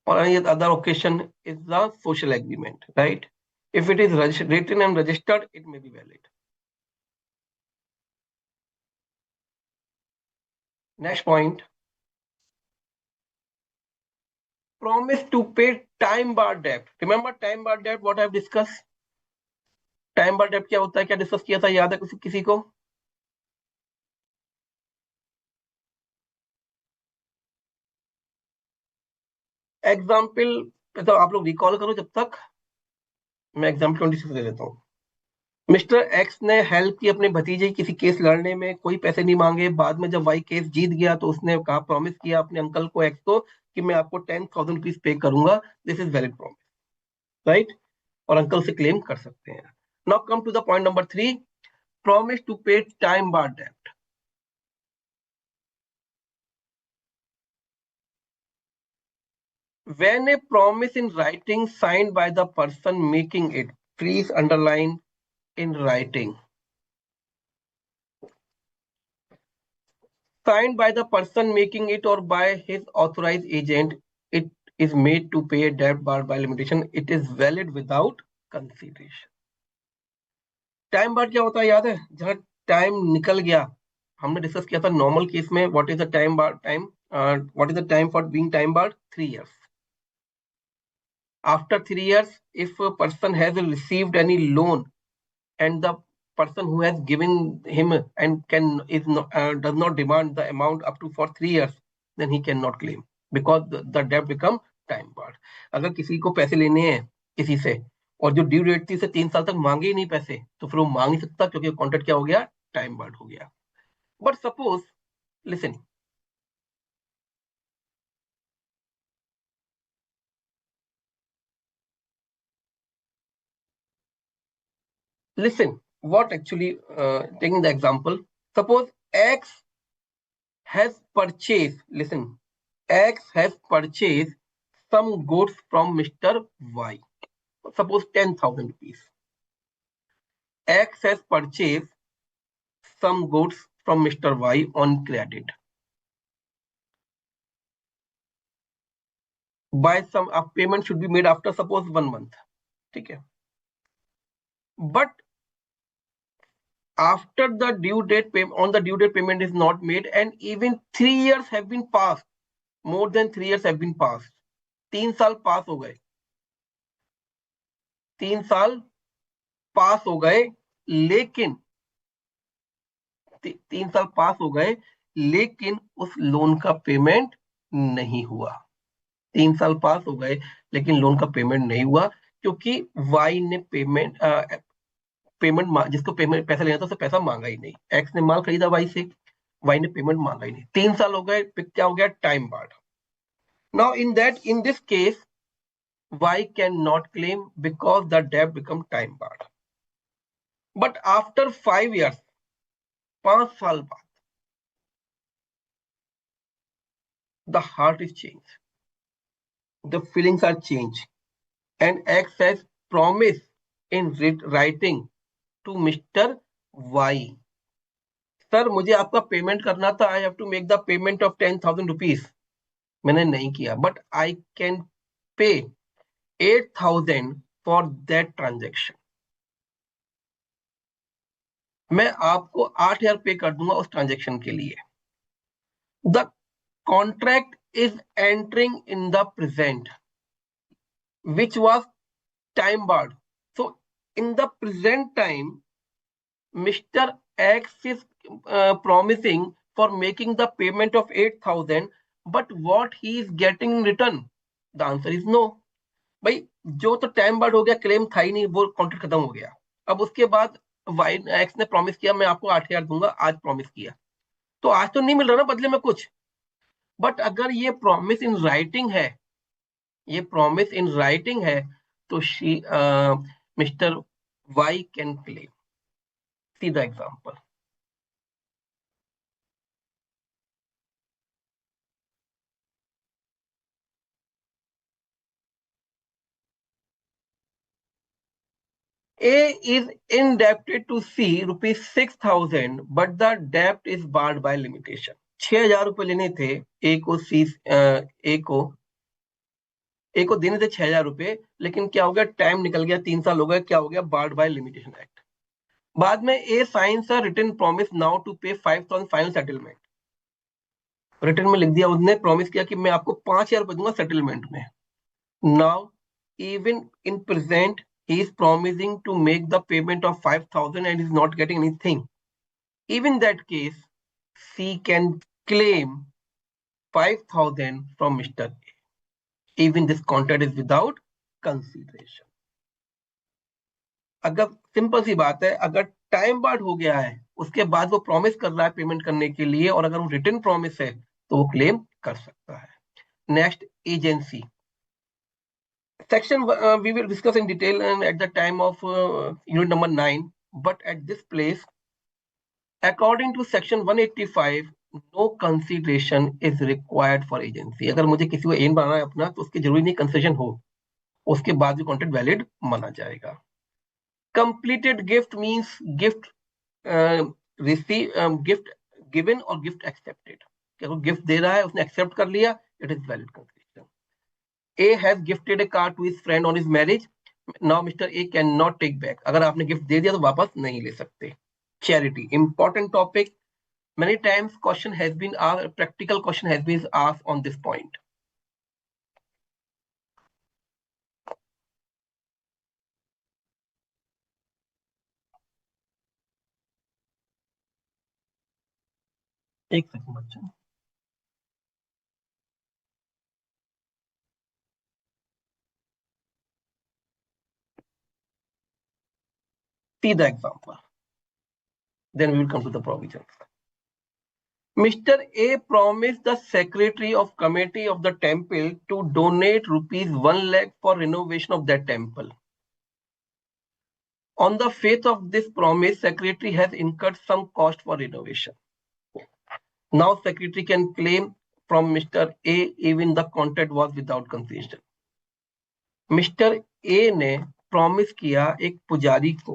or any other occasion is the social agreement, right? If it is written and registered, it may be valid. Next point. Promise to pay time bar debt. Remember time bar debt, what I have discussed? Time bar debt क्या होता है, क्या discuss किया था, याद है किसी को? एग्जाम्पल तो आप लोग रिकॉल करो, जब तक मैं एग्जाम्पल 26 ले लेता हूँ. मिस्टर एक्स ने हेल्प की अपने भतीजे किसी केस लड़ने में, कोई पैसे नहीं मांगे. बाद में जब वाई केस जीत गया तो उसने कहा, प्रॉमिस किया अपने अंकल को एक्स को कि मैं आपको 10,000 रुपीज पे करूंगा. This is valid promise, right? और अंकल से क्लेम कर सकते हैं. Now come to the point number 3. Promise to pay time bar debt. When a promise in writing signed by the person making it, please underline in writing, signed by the person making it or by his authorized agent, it is made to pay a debt bar by limitation. It is valid without consideration. Time bar क्या होता है याद है? जहां time निकल गया, हमने discuss किया था नॉर्मल केस में. What is the time bar time, what is the time for being time bar? 3 years. After 3 years, if a person has received any loan and the person who has given him and does not demand the amount up to for 3 years, then he cannot claim because the debt become time barred. अगर किसी को पैसे लेने हैं किसी से और जो ड्यू डेट थी उसे 3 साल तक मांगे ही नहीं पैसे, तो फिर वो मांग नहीं सकता क्योंकि कॉन्ट्रैक्ट क्या हो गया, टाइम बार्ड हो गया. But suppose, listen, what actually, taking the example, suppose X has purchased, listen, X has purchased some goods from Mr. Y. Suppose 10,000 rupees. X has purchased some goods from Mr. Y on credit. By some payment should be made after suppose 1 month. Okay. But after the due date on the due date payment is not made and even 3 years have been passed, more than 3 years have been passed. 3 साल पास हो गए, 3 साल पास हो गए, लेकिन 3 साल पास हो गए लेकिन उस लोन का पेमेंट नहीं हुआ. 3 साल पास हो गए लेकिन लोन का पेमेंट नहीं हुआ क्योंकि वाई ने पेमेंट जिसको पेमेंट पैसा लेना था उसे पैसा मांगा ही नहीं. एक्स ने माल खरीदा वाई से, वाई ने पेमेंट मांगा ही नहीं. 3 साल हो गए, क्या हो गया, time barred. Now in this case Y cannot claim because the debt become time barred. But after 5 years, 5 साल बाद, the heart is changed, the feelings are changed, and X has promised in writing to Mr. Y, sir मुझे आपका payment करना था, I have to make the payment of 10,000 rupees, मैंने नहीं किया, but I can pay 8,000 for that transaction. मैं आपको 8,000 पे कर दूंगा उस ट्रांजेक्शन के लिए. The contract is entering in the present which was time barred. So in the present time, Mr. X is promising for making the payment of 8,000, but what he is getting in return? The answer is no. भाई जो तो time barred हो गया, claim था ही नहीं, वो contract खत्म हो गया. अब उसके बाद वाई एक्स ने प्रॉमिस किया मैं आपको 8,000 दूंगा, आज प्रॉमिस किया, तो आज तो नहीं मिल रहा ना बदले में कुछ. बट अगर ये प्रॉमिस इन राइटिंग है, ये प्रॉमिस इन राइटिंग है, तो mister Y can claim. See the example. A is indebted to C rupees 6,000, but the debt is barred by limitation. 6,000 रुपए लेने थे ए को, ए को देने थे 6,000 रुपए, लेकिन क्या हो गया, टाइम निकल गया, 3 साल हो गए, क्या हो गया, बार्ड बाय लिमिटेशन एक्ट. बाद में A signs a written promise now to pay 5,000 final settlement. Return में लिख दिया, उसने प्रॉमिस किया कि मैं आपको 5,000 रुपए दूंगा सेटलमेंट में. Now even in present he is promising to make the payment of 5,000 and is not getting anything. Even that case, C can claim 5,000 from Mr. A. Even this contract is without consideration. अगर simple सी बात है, अगर time barred हो गया है, उसके बाद वो प्रॉमिस कर रहा है पेमेंट करने के लिए, और अगर वो रिटर्न प्रॉमिस है तो वो क्लेम कर सकता है. Next, agency. Section we will discuss in detail and at the time of unit number 9, but at this place, according to section 185, no consideration is required for agency. अगर मुझे किसी को एन बनाना है अपना, तो उसकी जरूरी नहीं कंसेशन हो, उसके बाद भी कॉन्ट्रैक्ट वैलिड माना जाएगा. Completed gift means gift gift given और गिफ्ट एक्सेप्टेड. क्या गिफ्ट दे रहा है, उसने एक्सेप्ट कर लिया, it is valid concession. A has gifted a car to his friend on his marriage. Now Mr. A cannot take back. अगर आपने gift दे दिया तो वापस नहीं ले सकते. Charity, important topic. Many times question has been asked, practical question has been asked on this point. एक second बच्चा, see the example, then we will come to the provisions. Mr. A promised the secretary of committee of the temple to donate rupees 1 lakh for renovation of that temple. On the faith of this promise, secretary has incurred some cost for renovation. Now secretary can claim from Mr. A even the contract was without consideration. Mister A ने promise किया एक पुजारी को,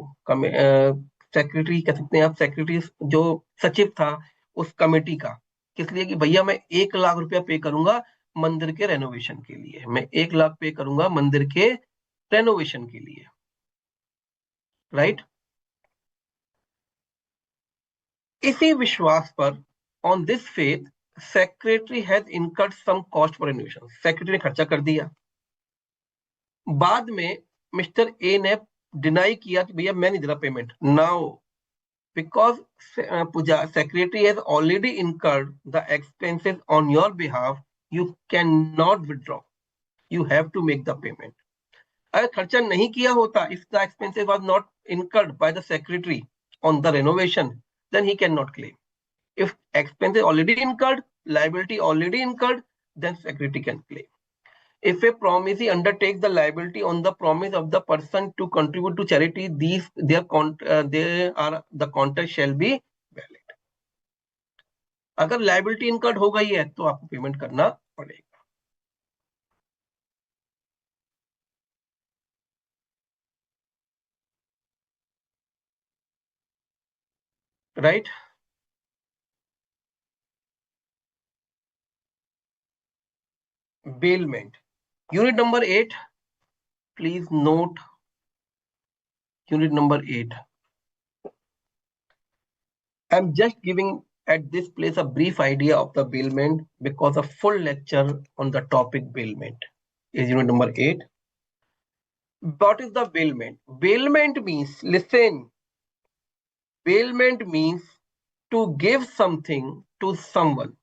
secretary कह सकते हैं आप, secretary जो सचिव था उस कमेटी का, किस लिए कि भैया मैं 1 लाख रुपया पे करूंगा मंदिर के रेनोवेशन के लिए, मैं 1 लाख पे करूंगा मंदिर के रेनोवेशन के लिए, राइट। इसी विश्वास पर, on this faith, secretary has incurred some cost for renovation, secretary ने खर्चा कर दिया। बाद में मिस्टर ए ने डिनाई किया कि भैया मैं नहीं दे रहा payment. Now because secretary has already incurred the expenses on your behalf, you cannot withdraw, you have to make the payment. अगर खर्चा नहीं किया होता, if the expenses was not incurred by the secretary on the renovation, then he cannot claim. If expenses already incurred, liability already incurred, then secretary can claim. If a promisee undertakes the liability on the promise of the person to contribute to charity, the contract shall be valid. अगर liability incurred हो गई है तो आपको payment करना पड़ेगा, right? Bailment. Unit number 8. Please note unit number 8. I'm just giving at this place a brief idea of the bailment because a full lecture on the topic bailment is unit number 8. What is the bailment? Bailment means, listen, bailment means to give something to someone,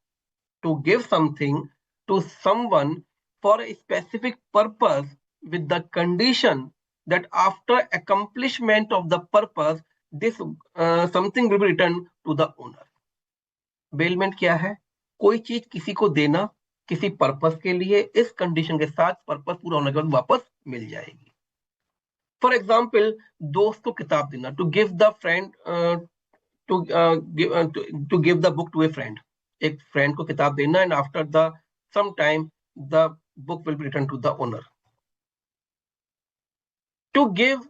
to give something to someone for a specific purpose with the condition that after accomplishment of the purpose, this something will be returned to the owner. Bailment क्या है? कोई चीज किसी को देना किसी purpose के लिए, इस कंडीशन के साथ पर्पस पूरा होने के बाद वापस मिल जाएगी। फॉर एग्जाम्पल, दोस्त को किताब देना, to give the friend, to give the book to a friend, एक फ्रेंड को किताब देना and after the some time the book will be return to the owner. To give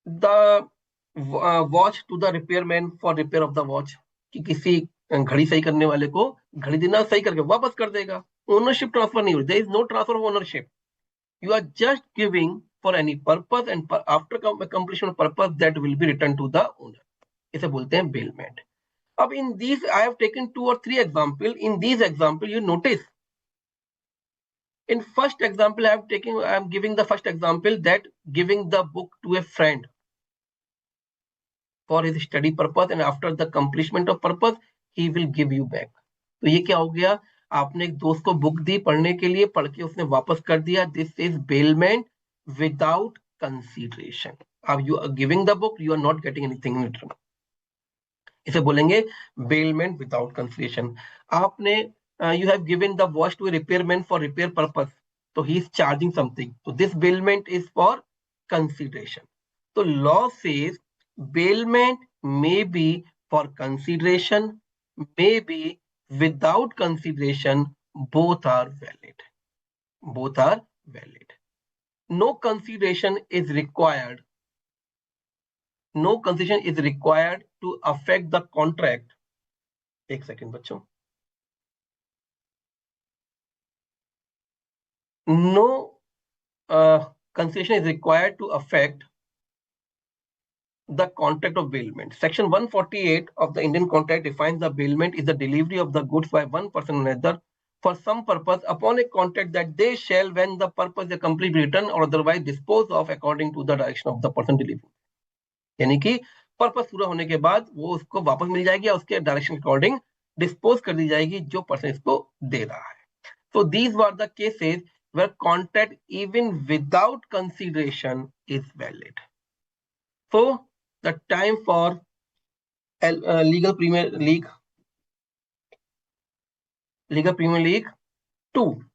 the watch to the repairman for repair of the watch, कि किसी घड़ी सही करने वाले को घड़ी देना, सही करके वापस कर देगा, ओनरशिप ट्रांसफर नहीं हो रही, there is no transfer of ownership, you are just giving for any purpose and after completion of purpose that will be returned to the owner, इसे बोलते हैं bailment. अब in these I have taken 2 or 3 example. In these example you notice, in first example I am giving the first example, that giving the book to a friend for his study purpose and after the completion of purpose he will give you back. तो ये क्या हो गया, आपने एक दोस्त को book दी पढ़ने के लिए, पढ़ के उसने वापस कर दिया, this is bailment without consideration. अब you are giving the book, you are not getting anything in return, इसे बोलेंगे बेलमेंट विदाउट कंसीडरेशन। आपने you have given the watch to a repairman for repair purpose, तो he is charging something, तो this bailment is for consideration. तो law says bailment may be for consideration, may be without consideration, both are valid, both are valid. No consideration is required, no consideration is required to affect the contract. एक second बच्चों, no consideration is required to affect the contract of bailment. Section 148 of the Indian contract defines the bailment is the delivery of the goods by one person or another for some purpose upon a contract that they shall, when the purpose is complete, return or otherwise dispose of according to the direction of the person delivering. यानी कि purpose पूरा होने के बाद वो उसको वापस मिल जाएगी, उसके डायरेक्शन अकॉर्डिंग डिस्पोज कर दी जाएगी जो पर्सन इसको दे रहा है. So these were the cases where contract even without consideration is valid. So the time for legal Premier League 2.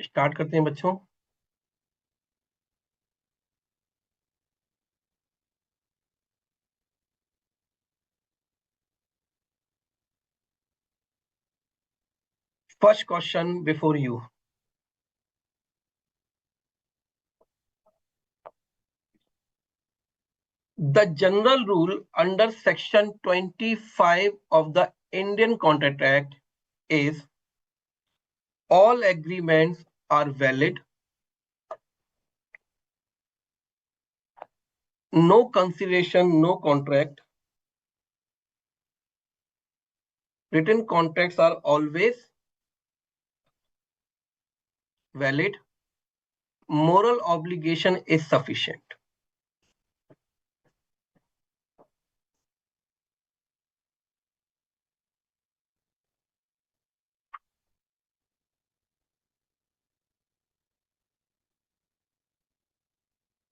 Start करते हैं बच्चों. First question before you. The general rule under section 25 of the Indian Contract Act is all agreements are valid, no consideration, no contract. Written contracts are always valid. Moral obligation is sufficient.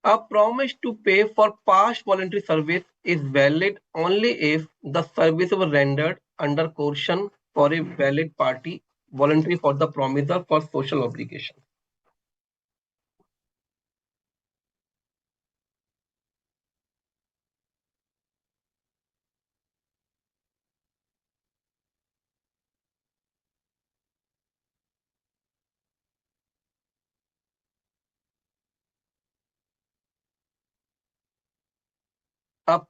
A promise to pay for past voluntary service is valid only if the service was rendered under coercion for a valid party, voluntary for the promiser for social obligation. A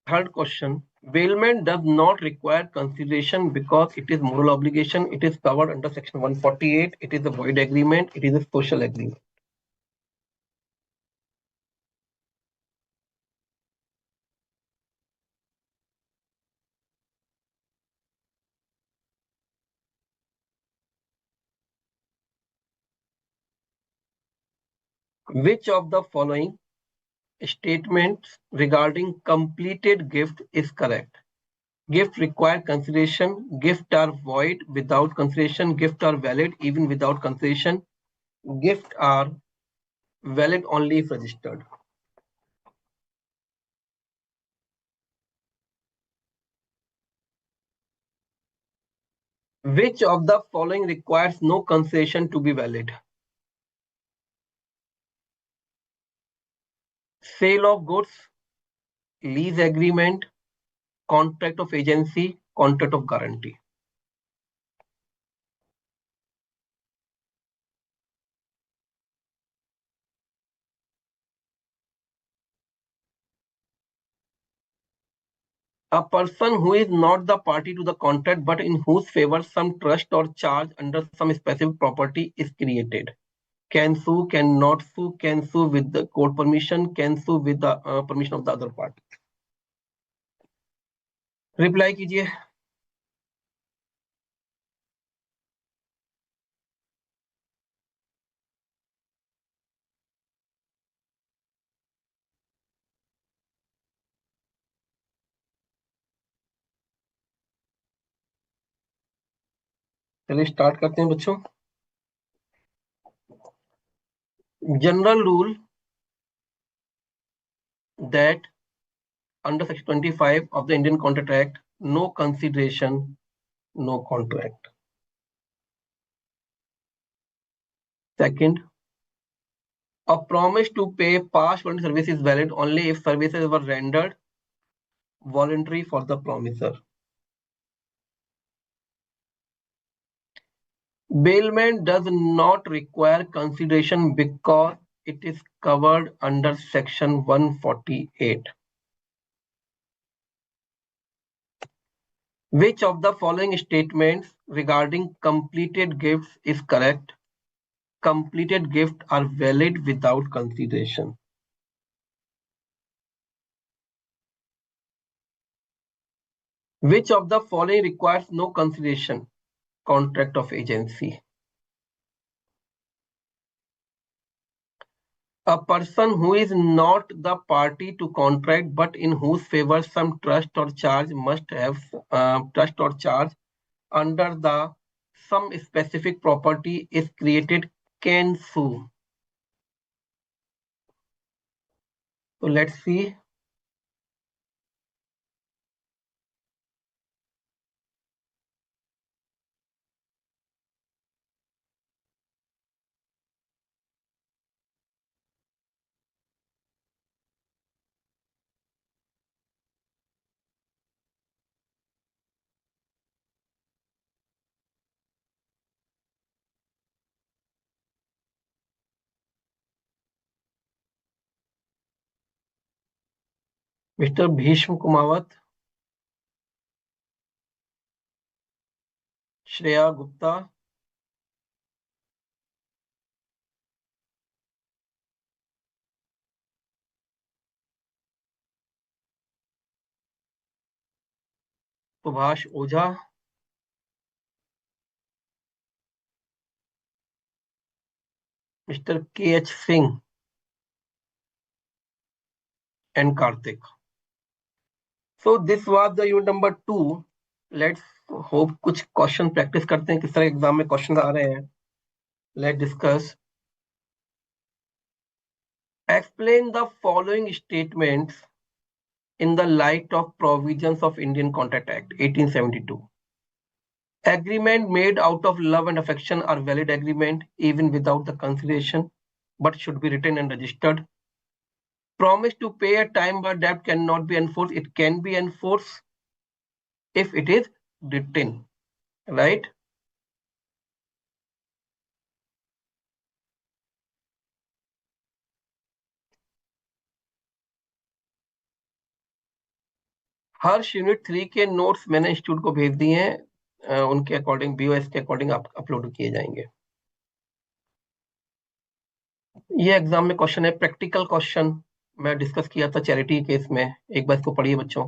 third question, bailment does not require consideration because it is moral obligation. It is covered under section 148. It is a void agreement. It is a social agreement. Which of the following statements regarding completed gift is correct? Gift require consideration. Gift are void without consideration. Gift are valid even without consideration. Gift are valid only if registered. Which of the following requires no consideration to be valid? Sale of goods, lease agreement, contract of agency, contract of guarantee. A person who is not the party to the contract but in whose favor some trust or charge under some specific property is created can sue, cannot sue, can sue with the court permission, can sue with the permission of the other party. Reply कीजिए. चलिए start करते हैं बच्चों. General rule that under section 25 of the Indian Contract Act, no consideration, no contract. Second, a promise to pay past voluntary service is valid only if services were rendered voluntary for the promiser. Bailment does not require consideration because it is covered under Section 148. Which of the following statements regarding completed gifts is correct? Completed gifts are valid without consideration. Which of the following requires no consideration? Contract of agency. A person who is not the party to contract but in whose favor some trust or charge must have trust or charge under the some specific property is created can sue. So let's see. Mr. Bhishma Kumawat, Shreya Gupta, Subhash Ojha, Mr. K.H. Singh, and Karthik. So this was the unit number 2. Let's hope कुछ question practice करते हैं किस तरह exam में question आ रहे हैं. Let's discuss. Explain the following statements in the light of provisions of Indian Contract Act 1872. Agreement made out of love and affection are valid agreement even without the consideration, but should be written and registered. Promise to pay a time bar debt cannot be enforced. It can be enforced if it is written, right? Harsh unit 3 के notes मैंने institute को भेज दिए हैं, उनके according BOS के according upload किए जाएंगे. ये एग्जाम में क्वेश्चन है, प्रैक्टिकल क्वेश्चन मैं डिस्कस किया था चैरिटी केस में. एक बार इसको पढ़िए बच्चों.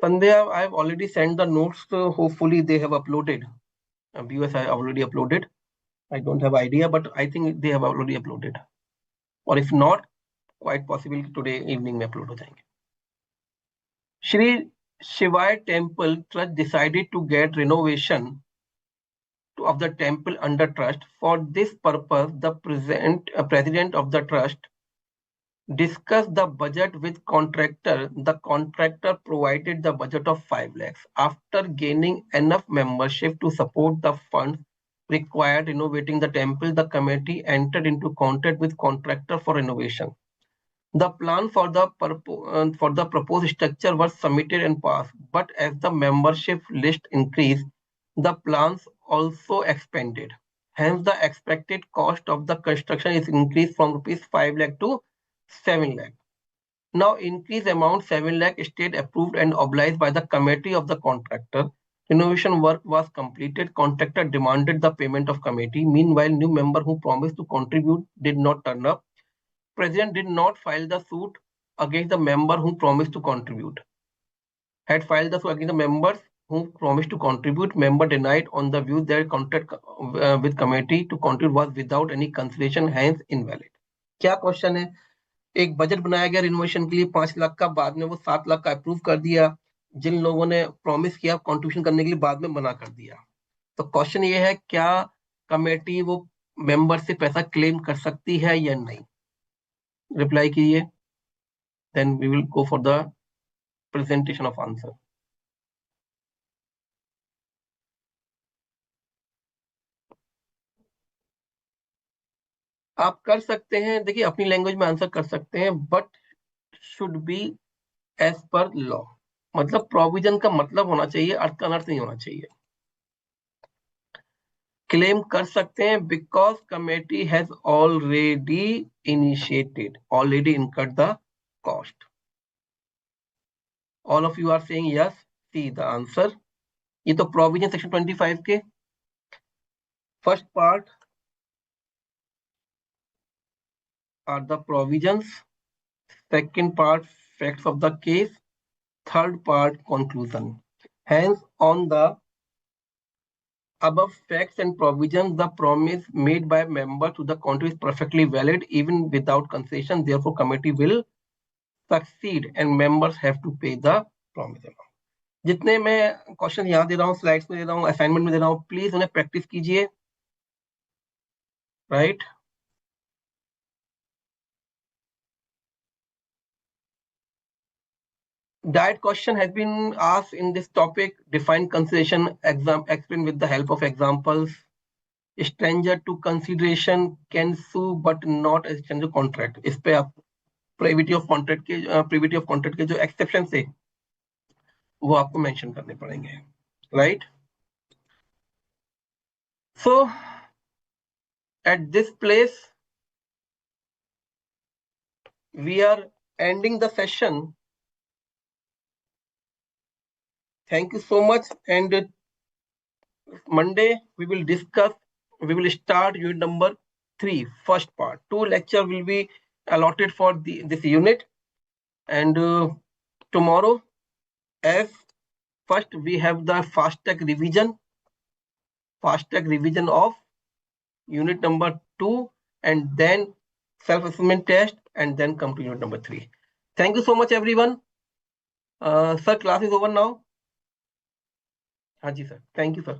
Pandya, I have already sent the notes. So hopefully they have uploaded. BOS I already uploaded. I don't have idea, but I think they have already uploaded. Or if not, quite possible today evening में upload हो जाएंगे. Shri Shivai Temple Trust decided to get renovation of the temple under trust. For this purpose, the president of the trust discussed the budget with contractor. The contractor provided the budget of 5 lakhs. After gaining enough membership to support the funds required renovating the temple, the committee entered into contract with contractor for renovation. The plan for the proposed structure was submitted and passed, but as the membership list increased, the plans also expanded. Hence, the expected cost of the construction is increased from rupees 5 lakh to 7 lakh. Now, increased amount 7 lakh stayed approved and obliged by the committee of the contractor. Renovation work was completed. Contractor demanded the payment of committee. Meanwhile, new member who promised to contribute did not turn up. President did not file the suit against the member who promised to contribute. Had filed the suit against the members who promised to contribute. Member denied on the view their contract with committee to contribute was without any consideration, hence invalid. क्या question है? एक budget बनाया गया renovation के लिए 5 लाख का, बाद में वो 7 लाख का अप्रूव कर दिया. जिन लोगों ने प्रॉमिस किया कंट्रीब्यूशन करने के लिए बाद में मना कर दिया. तो क्वेश्चन ये है, क्या कमेटी वो मेंबर से पैसा क्लेम कर सकती है या नहीं? रिप्लाई कीजिए, then we will go for the presentation of answer. आप कर सकते हैं, देखिए अपनी लैंग्वेज में आंसर कर सकते हैं, but should be as per law, मतलब प्रोविजन का मतलब होना चाहिए, अर्थ का अनर्थ नहीं होना चाहिए। क्लेम कर सकते हैं because committee has already initiated, already incurred the cost. All of you are saying yes, see the answer. ये तो प्रोविजन सेक्शन 25 के first part are the provisions, second part facts of the case, third part conclusion. Hence, on the above facts and provisions, the promise made by member to the contrary is perfectly valid even without concession. Therefore, committee will succeed and members have to pay the promise amount. जितने मैं question यहाँ दे रहा हूँ, slides में दे रहा हूँ, assignment में दे रहा हूँ, प्लीज उन्हें प्रैक्टिस कीजिए, right. That question has been asked in this topic. Define concession, explain with the help of examples. Stranger to consideration can sue but not as stranger contract. इस पे आप privity of contract के जो exceptions थे वो आपको mention करने पड़ेंगे, right? So at this place we are ending the session. Thank you so much, and Monday we will start unit number 3, first part. 2 lecture will be allotted for this unit, and tomorrow, as first we have the fast track revision of unit number 2, and then self-assessment test, and then come to unit number 3. Thank you so much, everyone. Sir, class is over now. Haji sir, thank you sir.